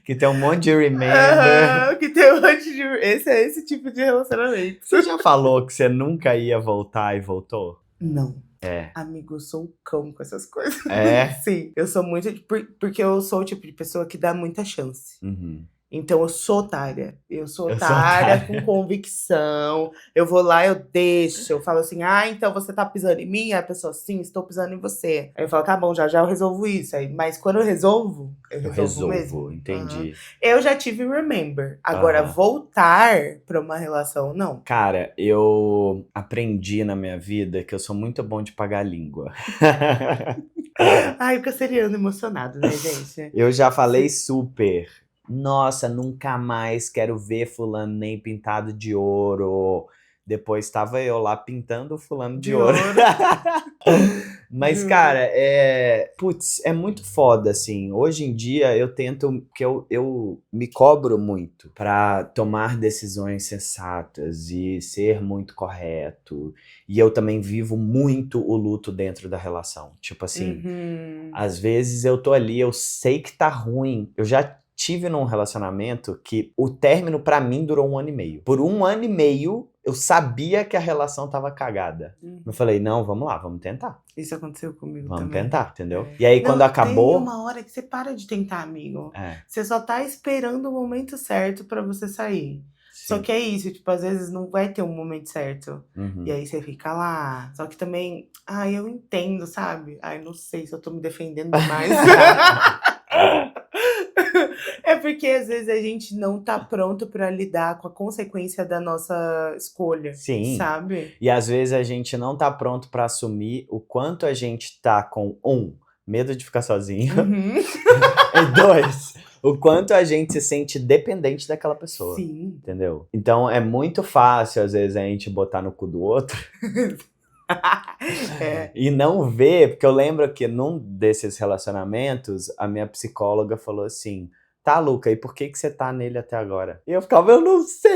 Que tem um monte de remember. Que tem um monte de... Esse é esse tipo de relacionamento. Você já falou que você nunca ia voltar e voltou? Não. Amigo, eu sou um cão com essas coisas. É? Sim, eu sou muito... Porque eu sou o tipo de pessoa que dá muita chance. Então eu sou otária. Eu sou otária com convicção. Eu vou lá, eu deixo. Eu falo assim, então você tá pisando em mim? Aí a pessoa, sim, estou pisando em você. Aí eu falo, tá bom, já eu resolvo isso. Aí, mas quando eu resolvo mesmo. Entendi. Eu já tive remember. Agora, voltar pra uma relação, não. Cara, eu aprendi na minha vida que eu sou muito bom de pagar a língua. Ai, o canceriano emocionado, né, gente? Eu já falei super. Nossa, nunca mais quero ver fulano nem pintado de ouro. Depois estava eu lá pintando o fulano de ouro. Mas, cara, é muito foda, assim. Hoje em dia eu tento, que eu me cobro muito pra tomar decisões sensatas e ser muito correto. E eu também vivo muito o luto dentro da relação. Tipo assim, às vezes eu tô ali, eu sei que tá ruim. Eu já tive num relacionamento que o término pra mim durou 1 ano e meio. Por 1 ano e meio, eu sabia que a relação tava cagada. Eu falei, não, vamos lá, vamos tentar. Isso aconteceu comigo Vamos também. tentar, entendeu? E aí, quando acabou... Tem uma hora que você para de tentar, amigo. Você só tá esperando o momento certo pra você sair. Só Sim. que é isso, tipo, às vezes não vai ter um momento certo. Uhum. E aí você fica lá. Só que também, eu entendo, sabe? Ai, não sei se eu tô me defendendo demais. É porque às vezes a gente não tá pronto pra lidar com a consequência da nossa escolha, Sim. sabe? E às vezes a gente não tá pronto pra assumir o quanto a gente tá com, medo de ficar sozinho. Uhum. E 2, o quanto a gente se sente dependente daquela pessoa. Sim. Entendeu? Então é muito fácil, às vezes, a gente botar no cu do outro É. e não ver, porque eu lembro que num desses relacionamentos, a minha psicóloga falou assim: tá, Luca, e por que você tá nele até agora? E eu ficava, eu não sei.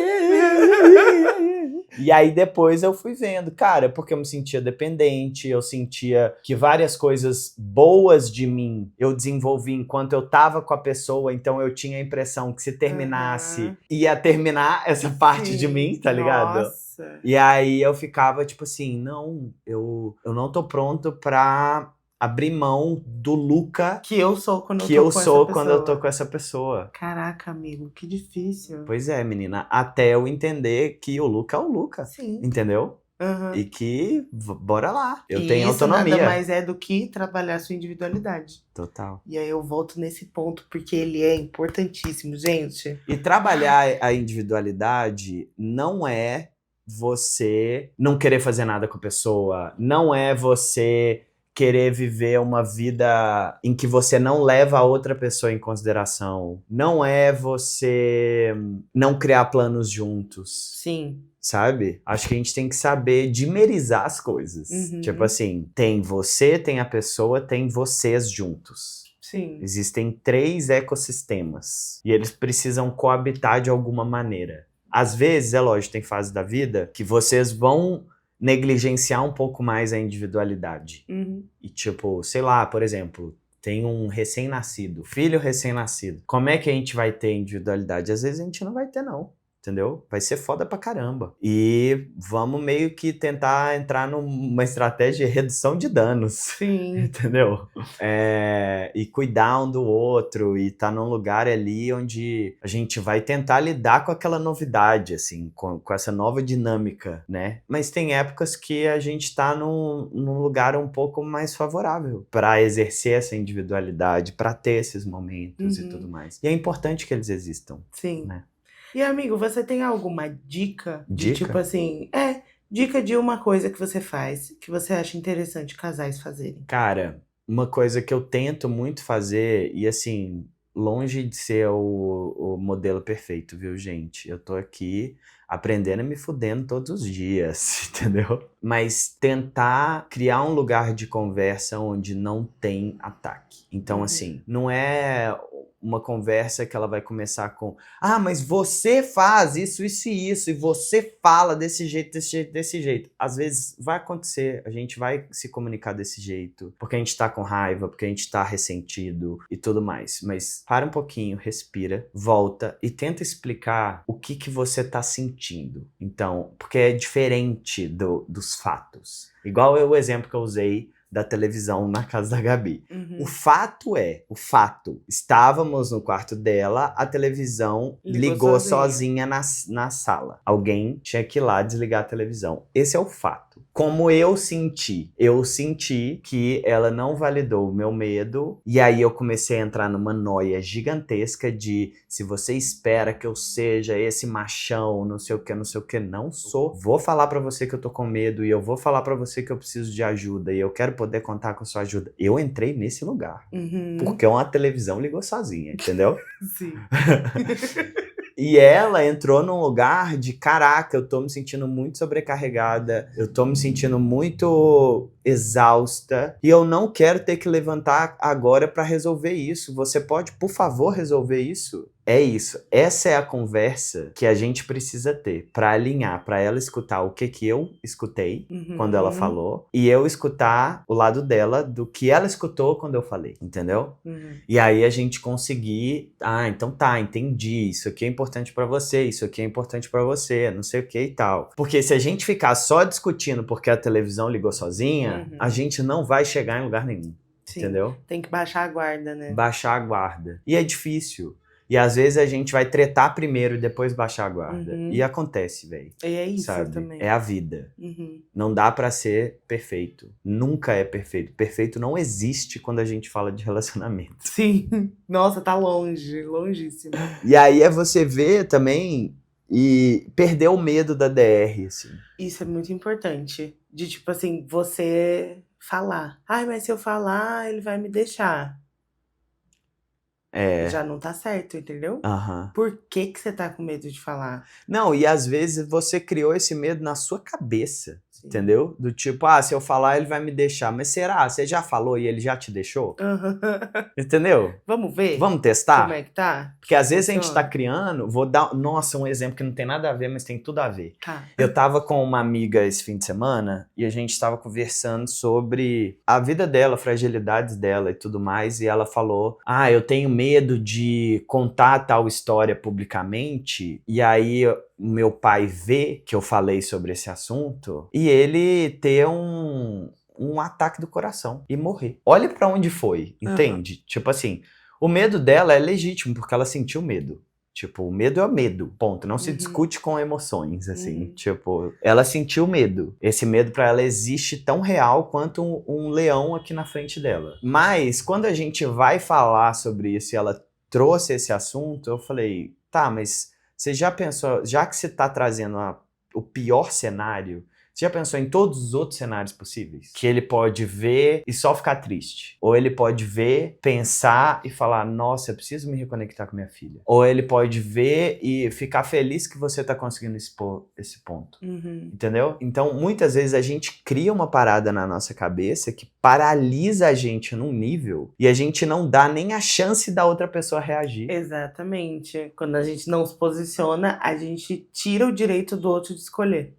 E aí depois eu fui vendo, cara, porque eu me sentia dependente, eu sentia que várias coisas boas de mim eu desenvolvi enquanto eu tava com a pessoa, então eu tinha a impressão que se terminasse, ia terminar essa parte de Sim. mim, tá ligado? Nossa. E aí eu ficava tipo assim, não, eu não tô pronto pra abrir mão do Luca Que eu sou quando que eu tô eu com sou essa quando eu tô pessoa. com essa pessoa. Caraca, amigo, que difícil. Pois é, menina, até eu entender que o Luca é o Luca, Sim. entendeu? Aham. E que bora lá, eu E tenho isso nada autonomia. mais é do que trabalhar a sua individualidade. Total. E aí eu volto nesse ponto, porque ele é importantíssimo, gente. E trabalhar a individualidade não é você não querer fazer nada com a pessoa, não é você querer viver uma vida em que você não leva a outra pessoa em consideração, não é você não criar planos juntos. Sim. Sabe? Acho que a gente tem que saber dimerizar as coisas. Uhum. Tipo assim, tem você, tem a pessoa, tem vocês juntos. Sim. Existem 3 ecossistemas e eles precisam coabitar de alguma maneira. Às vezes, é lógico, tem fase da vida que vocês vão negligenciar um pouco mais a individualidade. Uhum. E tipo, sei lá, por exemplo, tem um recém-nascido, filho recém-nascido. Como é que a gente vai ter individualidade? Às vezes a gente não vai ter, não. Entendeu? Vai ser foda pra caramba. E vamos meio que tentar entrar numa estratégia de redução de danos. Sim. Entendeu? E cuidar um do outro e tá num lugar ali onde a gente vai tentar lidar com aquela novidade, assim, com essa nova dinâmica, né? Mas tem épocas que a gente tá num lugar um pouco mais favorável pra exercer essa individualidade, pra ter esses momentos e tudo mais. E é importante que eles existam. Sim. Né? E amigo, você tem alguma dica? De Dica? tipo assim, dica de uma coisa que você faz, que você acha interessante casais fazerem? Cara, uma coisa que eu tento muito fazer, e assim, longe de ser o modelo perfeito, viu, gente? Eu tô aqui aprendendo e me fudendo todos os dias, entendeu? Mas tentar criar um lugar de conversa onde não tem ataque. Então, assim, não é uma conversa que ela vai começar com mas você faz isso, isso e isso, e você fala desse jeito, desse jeito, desse jeito. Às vezes vai acontecer, a gente vai se comunicar desse jeito, porque a gente tá com raiva, porque a gente tá ressentido e tudo mais. Mas para um pouquinho, respira, volta e tenta explicar o que você tá sentindo. Então, porque é diferente dos fatos. Igual o exemplo que eu usei da televisão na casa da Gabi. Uhum. O fato, estávamos no quarto dela, a televisão ligou sozinha na sala. Alguém tinha que ir lá desligar a televisão. Esse é o fato. Como eu senti que ela não validou o meu medo, e aí eu comecei a entrar numa noia gigantesca de se você espera que eu seja esse machão, não sei o que, não sou. Vou falar pra você que eu tô com medo, e eu vou falar pra você que eu preciso de ajuda, e eu quero poder contar com a sua ajuda. Eu entrei nesse lugar. Uhum. Porque uma televisão ligou sozinha, entendeu? Sim. E ela entrou num lugar de caraca, eu tô me sentindo muito sobrecarregada, eu tô me sentindo muito exausta e eu não quero ter que levantar agora pra resolver isso. Você pode, por favor, resolver isso? É isso. Essa é a conversa que a gente precisa ter pra alinhar, pra ela escutar o que eu escutei quando ela falou e eu escutar o lado dela do que ela escutou quando eu falei, entendeu? E aí a gente conseguir, então tá, entendi, isso aqui é importante pra você, isso aqui é importante pra você, não sei o que e tal. Porque se a gente ficar só discutindo porque a televisão ligou sozinha, a gente não vai chegar em lugar nenhum. Sim. Entendeu? Tem que baixar a guarda, né? Baixar a guarda. E é difícil. E às vezes a gente vai tretar primeiro e depois baixar a guarda. Uhum. E acontece, velho. E é isso Sabe? também. É a vida. Uhum. Não dá pra ser perfeito. Nunca é perfeito. Perfeito não existe quando a gente fala de relacionamento. Sim. Nossa, tá longe, longíssimo. E aí é você ver também e perder o medo da DR, assim. Isso é muito importante. De tipo assim, você falar. Ai, mas se eu falar, ele vai me deixar. É. Já não tá certo, entendeu? Aham. Por que que você tá com medo de falar? Não, e às vezes você criou esse medo na sua cabeça. Sim. Entendeu? Do tipo, se eu falar, ele vai me deixar. Mas será? Você já falou e ele já te deixou? Aham. Entendeu? Vamos ver Vamos testar? como é que tá? Porque às vezes a gente Funciona? tá criando, vou dar, nossa, um exemplo que não tem nada a ver, mas tem tudo a ver. Tá. Eu tava com uma amiga esse fim de semana e a gente tava conversando sobre a vida dela, fragilidades dela e tudo mais, e ela falou, eu tenho medo de contar tal história publicamente, e aí meu pai vê que eu falei sobre esse assunto, e ele ter um ataque do coração e morrer. Olha pra onde foi, entende? Tipo assim, o medo dela é legítimo, porque ela sentiu medo. Tipo, o medo é o medo, ponto. Não se discute com emoções, assim. Tipo, ela sentiu medo. Esse medo pra ela existe tão real quanto um leão aqui na frente dela. Mas, quando a gente vai falar sobre isso e ela trouxe esse assunto, eu falei, tá, mas você já pensou, já que você tá trazendo o pior cenário, você já pensou em todos os outros cenários possíveis? Que ele pode ver e só ficar triste. Ou ele pode ver, pensar e falar, nossa, eu preciso me reconectar com minha filha. Ou ele pode ver e ficar feliz que você tá conseguindo expor esse ponto. Entendeu? Então, muitas vezes a gente cria uma parada na nossa cabeça que paralisa a gente num nível e a gente não dá nem a chance da outra pessoa reagir. Exatamente. Quando a gente não se posiciona, a gente tira o direito do outro de escolher.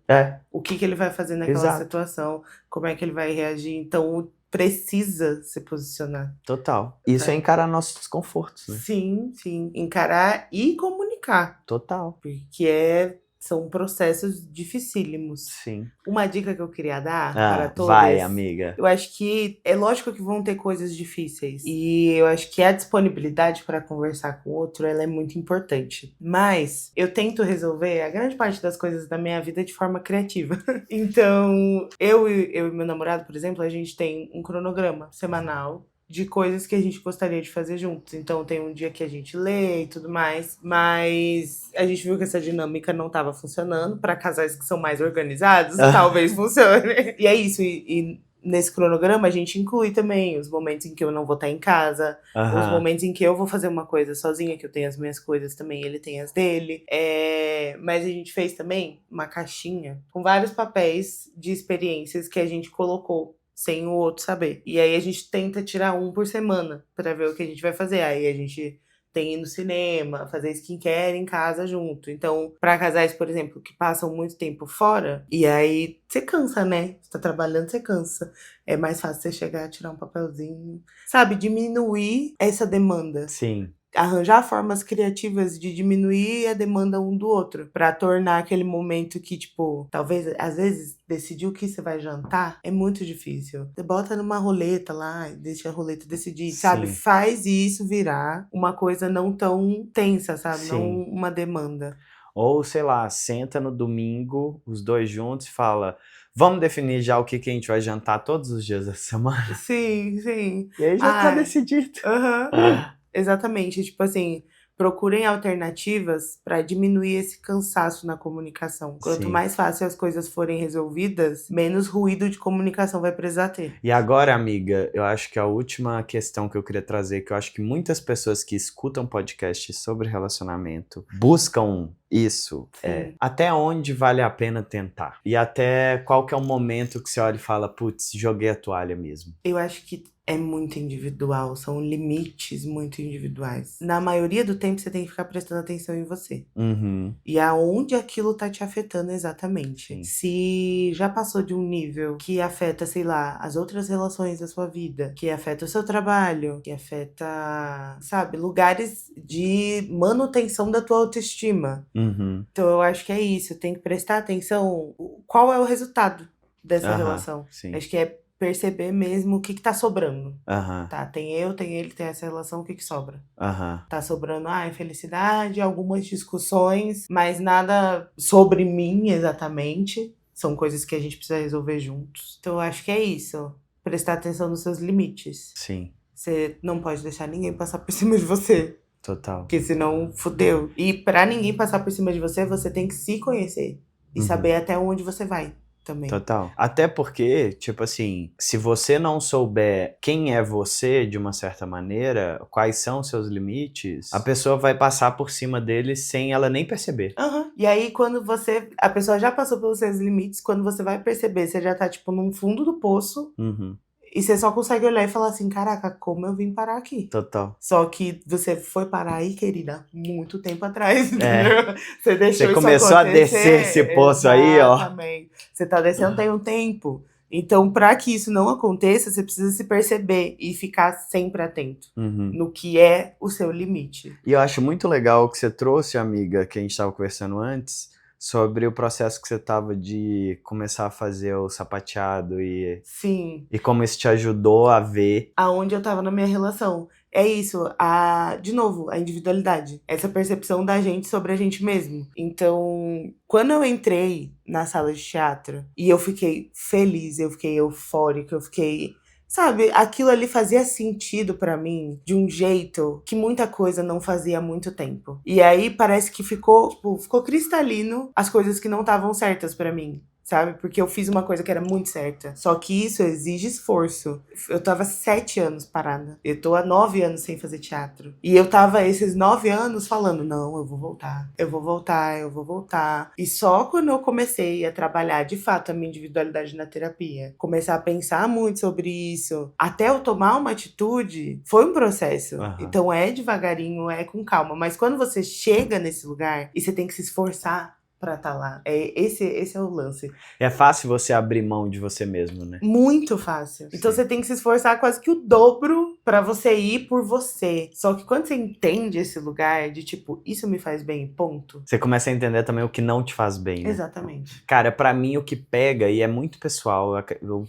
O que ele vai fazer naquela situação, como é que ele vai reagir. Então, precisa se posicionar. Total. Isso é encarar nossos desconfortos, né? Sim, sim. Encarar e comunicar. Total. Porque são processos dificílimos. Sim. Uma dica que eu queria dar para todos. Vai, amiga. Eu acho que é lógico que vão ter coisas difíceis. E eu acho que a disponibilidade para conversar com o outro, ela é muito importante. Mas eu tento resolver a grande parte das coisas da minha vida de forma criativa. Então, eu e meu namorado, por exemplo, a gente tem um cronograma semanal de coisas que a gente gostaria de fazer juntos. Então tem um dia que a gente lê e tudo mais, mas a gente viu que essa dinâmica não estava funcionando. Para casais que são mais organizados, talvez funcione. E é isso, e nesse cronograma a gente inclui também os momentos em que eu não vou estar em casa, os momentos em que eu vou fazer uma coisa sozinha, que eu tenho as minhas coisas também, ele tem as dele. Mas a gente fez também uma caixinha com vários papéis de experiências que a gente colocou sem o outro saber. E aí a gente tenta tirar um por semana pra ver o que a gente vai fazer. Aí a gente tem ir no cinema, fazer skincare em casa junto. Então, pra casais, por exemplo, que passam muito tempo fora, e aí você cansa, né? Você tá trabalhando, você cansa. É mais fácil você chegar, tirar um papelzinho. Sabe, diminuir essa demanda. Sim. Arranjar formas criativas de diminuir a demanda um do outro, pra tornar aquele momento que, tipo, talvez, às vezes, decidir o que você vai jantar é muito difícil. Você bota numa roleta lá e deixa a roleta decidir, sabe? Faz isso virar uma coisa não tão tensa, sabe? Não uma demanda. Ou, sei lá, senta no domingo, os dois juntos e fala, vamos definir já o que a gente vai jantar todos os dias da semana? Sim, sim. E aí já tá decidido. Exatamente, tipo assim, procurem alternativas para diminuir esse cansaço na comunicação. Quanto mais fácil as coisas forem resolvidas, menos ruído de comunicação vai precisar ter. E agora, amiga, eu acho que a última questão que eu queria trazer, que eu acho que muitas pessoas que escutam podcasts sobre relacionamento buscam isso, até onde vale a pena tentar? E até qual que é o momento que você olha e fala, putz, joguei a toalha mesmo? Eu acho que é muito individual, são limites muito individuais. Na maioria do tempo, você tem que ficar prestando atenção em você. E aonde aquilo tá te afetando exatamente. Se já passou de um nível que afeta, sei lá, as outras relações da sua vida, que afeta o seu trabalho, que afeta, sabe, lugares de manutenção da tua autoestima. Então eu acho que é isso, tem que prestar atenção qual é o resultado dessa relação. Acho que é perceber mesmo o que tá sobrando. Aham, Tá, tem eu, tem ele, tem essa relação, o que sobra? aham. Tá sobrando, infelicidade, algumas discussões, mas nada sobre mim exatamente. São coisas que a gente precisa resolver juntos. Então eu acho que é isso. Prestar atenção nos seus limites. Sim, Você não pode deixar ninguém passar por cima de você. total. Porque senão fudeu. E pra ninguém passar por cima de você, você tem que se conhecer. E Uhum. saber até onde você vai também. Total. Até porque, tipo assim, se você não souber quem é você de uma certa maneira, quais são os seus limites, a pessoa vai passar por cima deles sem ela nem perceber. Aham. E aí, quando a pessoa já passou pelos seus limites, quando você vai perceber, você já tá, tipo, no fundo do poço. Uhum. E você só consegue olhar e falar assim, caraca, como eu vim parar aqui? Total. Só que você foi parar aí, querida, muito tempo atrás, É. entendeu? Você deixou Você isso começou a acontecer. descer esse poço aí, ó. Exatamente. Você tá descendo tem um tempo. Então, pra que isso não aconteça, você precisa se perceber e ficar sempre atento Uhum. no que é o seu limite. E eu acho muito legal o que você trouxe, amiga, que a gente estava conversando antes, sobre o processo que você tava de começar a fazer o sapateado e Sim. E como isso te ajudou a ver. Aonde eu tava na minha relação. É isso, de novo, a individualidade. Essa percepção da gente sobre a gente mesmo. Então, quando eu entrei na sala de teatro e eu fiquei feliz, eu fiquei eufórica, eu fiquei... Sabe, aquilo ali fazia sentido pra mim de um jeito que muita coisa não fazia há muito tempo. E aí parece que ficou cristalino as coisas que não estavam certas pra mim. Sabe? Porque eu fiz uma coisa que era muito certa. Só que isso exige esforço. Eu tava 7 anos parada. Eu tô há 9 anos sem fazer teatro. E eu tava esses 9 anos falando, não, eu vou voltar. Eu vou voltar, eu vou voltar. E só quando eu comecei a trabalhar, de fato, a minha individualidade na terapia, começar a pensar muito sobre isso, até eu tomar uma atitude, foi um processo. Aham. Então é devagarinho, é com calma. Mas quando você chega nesse lugar e você tem que se esforçar pra estar lá. Esse é o lance. É fácil você abrir mão de você mesmo, né? Muito fácil. Então Sim. você tem que se esforçar quase que o dobro pra você ir por você. Só que quando você entende esse lugar de tipo, isso me faz bem, ponto. Você começa a entender também o que não te faz bem, né? Exatamente. Cara, pra mim o que pega, e é muito pessoal, eu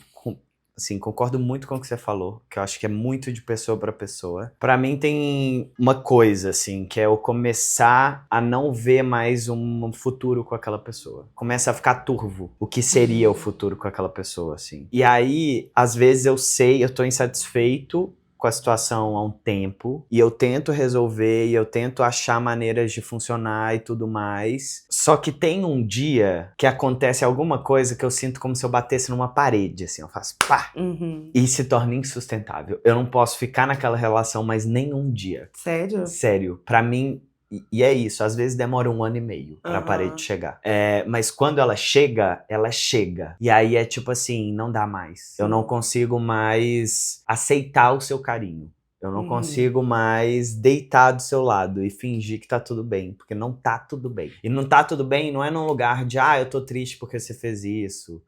assim, concordo muito com o que você falou, que eu acho que é muito de pessoa pra pessoa. Pra mim tem uma coisa, assim, que é eu começar a não ver mais um futuro com aquela pessoa. Começa a ficar turvo o que seria o futuro com aquela pessoa, assim. E aí, às vezes eu tô insatisfeito com a situação há um tempo, e eu tento resolver, e eu tento achar maneiras de funcionar e tudo mais. Só que tem um dia que acontece alguma coisa que eu sinto como se eu batesse numa parede, assim, eu faço pá! Uhum. E se torna insustentável. Eu não posso ficar naquela relação mais nem um dia. Sério? Sério, pra mim... E é isso, às vezes demora 1 ano e meio pra Aham. parede chegar. Mas quando ela chega, ela chega. E aí é tipo assim, não dá mais. Eu não consigo mais aceitar o seu carinho. Eu não consigo mais deitar do seu lado e fingir que tá tudo bem, porque não tá tudo bem. E não tá tudo bem não é num lugar de, eu tô triste porque você fez isso.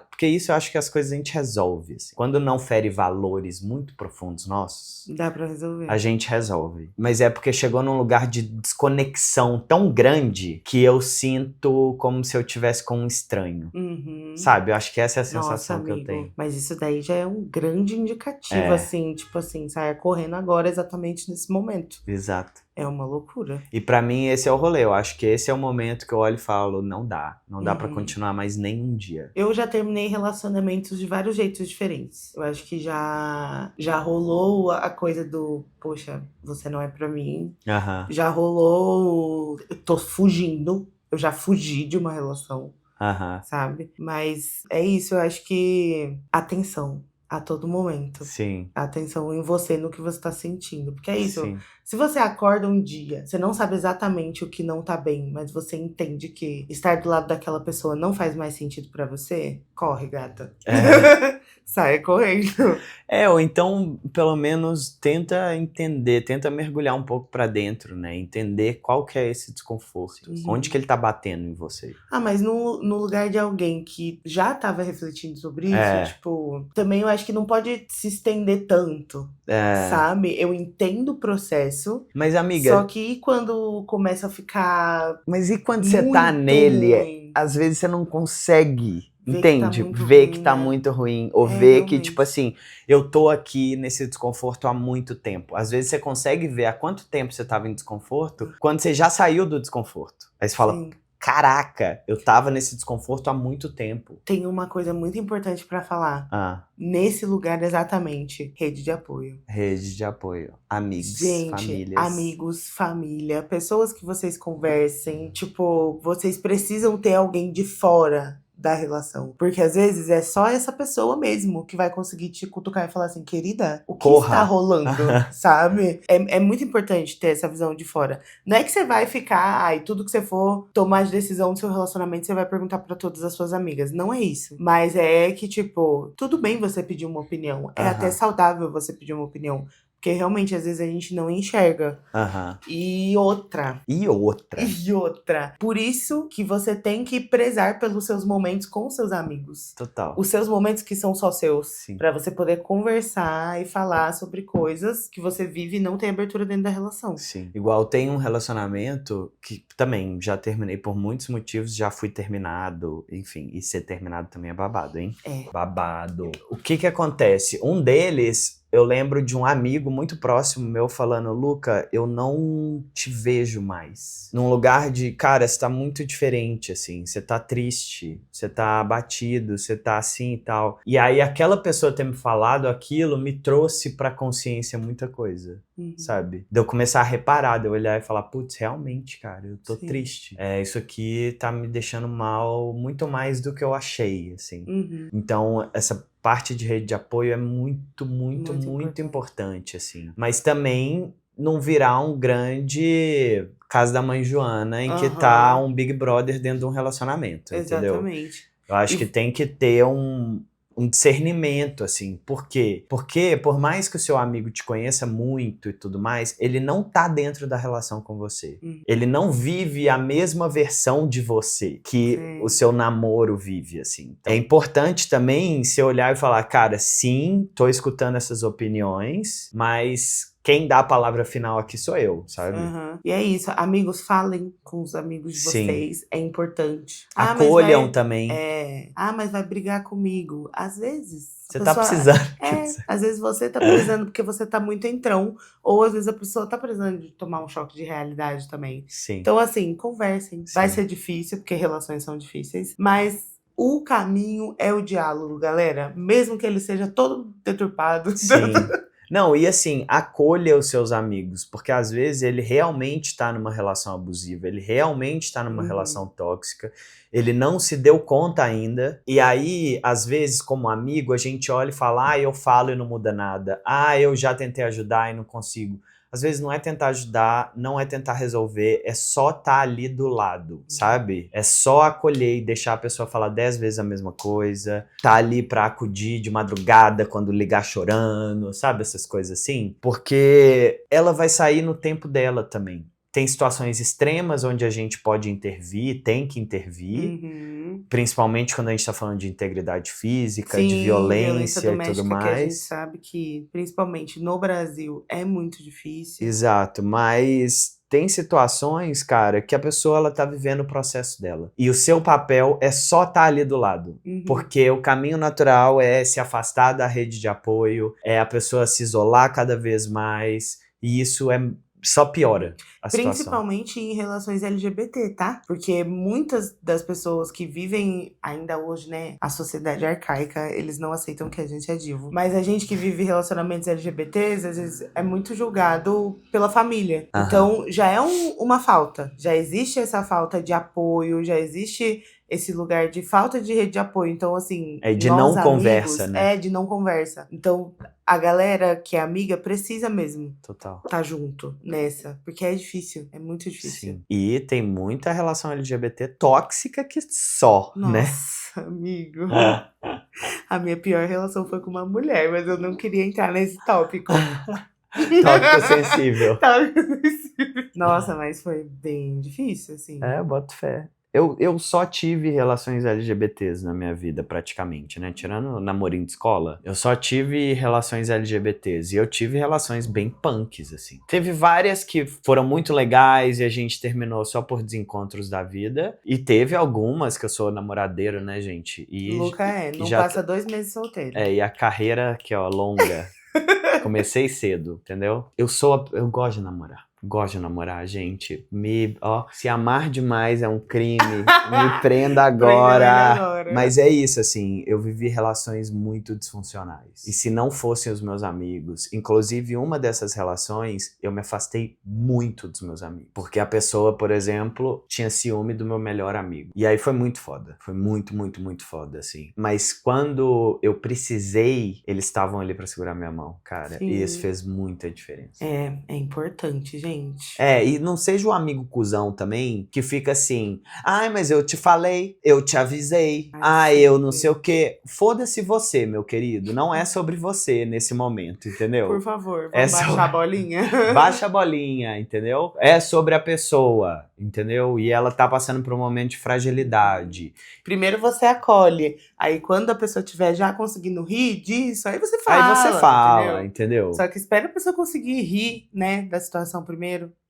Porque isso eu acho que as coisas a gente resolve. Assim. Quando não fere valores muito profundos nossos, Dá pra resolver. a gente resolve. Mas é porque chegou num lugar de desconexão tão grande que eu sinto como se eu tivesse com um estranho. Uhum. Sabe? Eu acho que essa é a Nossa, sensação que eu amigo. tenho. Mas isso daí já é um grande indicativo, assim, tipo assim, saia correndo agora exatamente nesse momento. Exato. É uma loucura. E pra mim esse é o rolê. Eu acho que esse é o momento que eu olho e falo, não dá. Não dá pra continuar mais nem um dia. Eu já terminei relacionamentos de vários jeitos diferentes. Eu acho que já rolou a coisa do, poxa, você não é pra mim. Aham. Já rolou, eu tô fugindo. Eu já fugi de uma relação, Aham. sabe? Mas é isso, eu acho que atenção a todo momento. Sim. Atenção em você, no que você tá sentindo. Porque é isso. Sim. Se você acorda um dia, você não sabe exatamente o que não tá bem, mas você entende que estar do lado daquela pessoa não faz mais sentido pra você, corre, gata. Saia correndo. Ou então, pelo menos, tenta entender, tenta mergulhar um pouco pra dentro, né? Entender qual que é esse desconforto. Onde que ele tá batendo em você. Mas no lugar de alguém que já tava refletindo sobre isso, tipo, também eu acho que não pode se estender tanto, sabe? Eu entendo o processo. Mas, amiga... Só que quando começa a ficar... Mas e quando você tá nele, às vezes você não consegue Entende? muito Ver ruim, que tá né? muito ruim. Ou É, ver que, tipo realmente. assim, eu tô aqui nesse desconforto há muito tempo. Às vezes você consegue ver há quanto tempo você tava em desconforto quando você já saiu do desconforto. Aí você fala, Sim. caraca, eu tava nesse desconforto há muito tempo. Tem uma coisa muito importante pra falar. Ah, Nesse lugar exatamente, rede de apoio. rede de apoio. Amigos, Gente, famílias. amigos, família, pessoas que vocês conversem, tipo, vocês precisam ter alguém de fora da relação. Porque às vezes é só essa pessoa mesmo que vai conseguir te cutucar e falar assim, querida, o que está Corra. rolando, sabe? É muito importante ter essa visão de fora. Não é que você vai ficar, ai, tudo que você for tomar de decisão do seu relacionamento, você vai perguntar pra todas as suas amigas. Não é isso. Mas é que, tipo, tudo bem você pedir uma opinião. É até Aham. saudável você pedir uma opinião. Porque realmente, às vezes, a gente não enxerga. Aham. E outra. E outra. E outra. Por isso que você tem que prezar pelos seus momentos com os seus amigos. Total. Os seus momentos que são só seus. Sim. Pra você poder conversar e falar sobre coisas que você vive e não tem abertura dentro da relação. Sim. Igual tem um relacionamento que também já terminei por muitos motivos, já fui terminado, enfim, e ser terminado também é babado, hein? É. Babado. O que acontece? Um deles, eu lembro de um amigo muito próximo meu falando, Luca, eu não te vejo mais. Num lugar de, cara, você tá muito diferente, assim, você tá triste, você tá abatido, você tá assim e tal. E aí aquela pessoa ter me falado aquilo me trouxe pra consciência muita coisa. Sabe? De eu começar a reparar, de eu olhar e falar, putz, realmente, cara, eu tô Sim. triste. Isso aqui tá me deixando mal muito mais do que eu achei, assim. Então, essa parte de rede de apoio é muito, muito, muito importante, assim. Mas também não virar um grande caso da mãe Joana, em que tá um Big Brother dentro de um relacionamento, entendeu? Exatamente. Eu acho que tem que ter um discernimento, assim. Por quê? Porque, por mais que o seu amigo te conheça muito e tudo mais, ele não tá dentro da relação com você. Ele não vive a mesma versão de você que o seu namoro vive, assim. Então, é importante também você olhar e falar, cara, sim, tô escutando essas opiniões, mas quem dá a palavra final aqui sou eu, sabe? E é isso, amigos, falem com os amigos de vocês, é importante. Acolham também. Mas vai brigar comigo. Às vezes... Você tá precisando. Às vezes você tá precisando porque você tá muito entrão, ou às vezes a pessoa tá precisando de tomar um choque de realidade também. Sim. Então, assim, conversem. Vai ser difícil, porque relações são difíceis, mas o caminho é o diálogo, galera. Mesmo que ele seja todo deturpado. Sim. Não, e assim, acolha os seus amigos, porque às vezes ele realmente tá numa relação abusiva, ele realmente tá numa relação tóxica, ele não se deu conta ainda, e aí, às vezes, como amigo, a gente olha e fala, eu falo e não muda nada, eu já tentei ajudar e não consigo. Às vezes não é tentar ajudar, não é tentar resolver, é só estar ali do lado, sabe? É só acolher e deixar a pessoa falar 10 vezes a mesma coisa, tá ali pra acudir de madrugada quando ligar chorando, sabe? Essas coisas assim. Porque ela vai sair no tempo dela também. Tem situações extremas onde a gente pode intervir, tem que intervir, principalmente quando a gente tá falando de integridade física, de violência e tudo mais. Que a gente sabe que, principalmente no Brasil, é muito difícil. Exato, mas tem situações, cara, que a pessoa ela tá vivendo o processo dela. E o seu papel é só estar ali do lado. Porque o caminho natural é se afastar da rede de apoio, é a pessoa se isolar cada vez mais, e isso só piora a situação. Principalmente em relações LGBT, tá? Porque muitas das pessoas que vivem ainda hoje, né, a sociedade arcaica, eles não aceitam que a gente é divo. Mas a gente que vive relacionamentos LGBTs, às vezes é muito julgado pela família. Então, já é uma falta. Já existe essa falta de apoio, já existe esse lugar de falta de rede de apoio. Então, assim... de não conversa, né? De não conversa. Então, a galera que é amiga precisa mesmo tá junto nessa. Porque é difícil, é muito difícil. Sim. E tem muita relação LGBT tóxica que só, né? Nossa, amigo. A minha pior relação foi com uma mulher, mas eu não queria entrar nesse tópico. Tópico sensível. Tópico sensível. Nossa, mas foi bem difícil, assim. Eu boto fé. Eu só tive relações LGBTs na minha vida, praticamente, né? Tirando namorinho de escola, eu só tive relações LGBTs. E eu tive relações bem punks, assim. Teve várias que foram muito legais e a gente terminou só por desencontros da vida. E teve algumas que eu sou namoradeiro, né, gente? E Luca não já passa 2 meses solteiro. e a carreira aqui, ó, longa. Comecei cedo, entendeu? Eu gosto de namorar. Gosto de namorar, gente. Se amar demais é um crime, me prenda agora. Mas é isso, assim, eu vivi relações muito disfuncionais. E se não fossem os meus amigos, inclusive uma dessas relações, eu me afastei muito dos meus amigos. Porque a pessoa, por exemplo, tinha ciúme do meu melhor amigo. E aí foi muito foda. Foi muito, muito, muito foda, assim. Mas quando eu precisei, eles estavam ali pra segurar minha mão, cara. Sim. E isso fez muita diferença. É importante, gente. E não seja um amigo cuzão também, que fica assim, ai, mas eu te falei, eu te avisei, eu não sei o quê. Foda-se você, meu querido, não é sobre você nesse momento, entendeu? Por favor, vamos baixar a bolinha. Baixa a bolinha, entendeu? É sobre a pessoa, entendeu? E ela tá passando por um momento de fragilidade. Primeiro você acolhe, aí quando a pessoa estiver já conseguindo rir disso, aí você fala, entendeu? Só que espera a pessoa conseguir rir, né, da situação primeiro.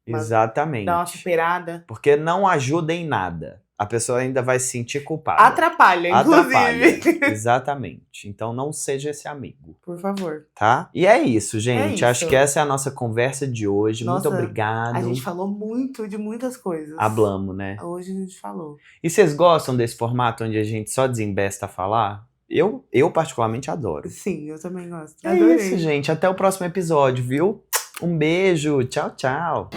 Exatamente. Dá uma superada. Porque não ajuda em nada. A pessoa ainda vai se sentir culpada. Atrapalha, inclusive. Exatamente. Então não seja esse amigo. Por favor. Tá? E é isso, gente. É isso. Acho que essa é a nossa conversa de hoje. Nossa, muito obrigado. A gente falou muito de muitas coisas. Hablamos, né? Hoje a gente falou. E vocês gostam desse formato onde a gente só desembesta a falar? Eu particularmente adoro. Sim, eu também gosto. Adorei. É isso, gente. Até o próximo episódio, viu? Um beijo. Tchau, tchau.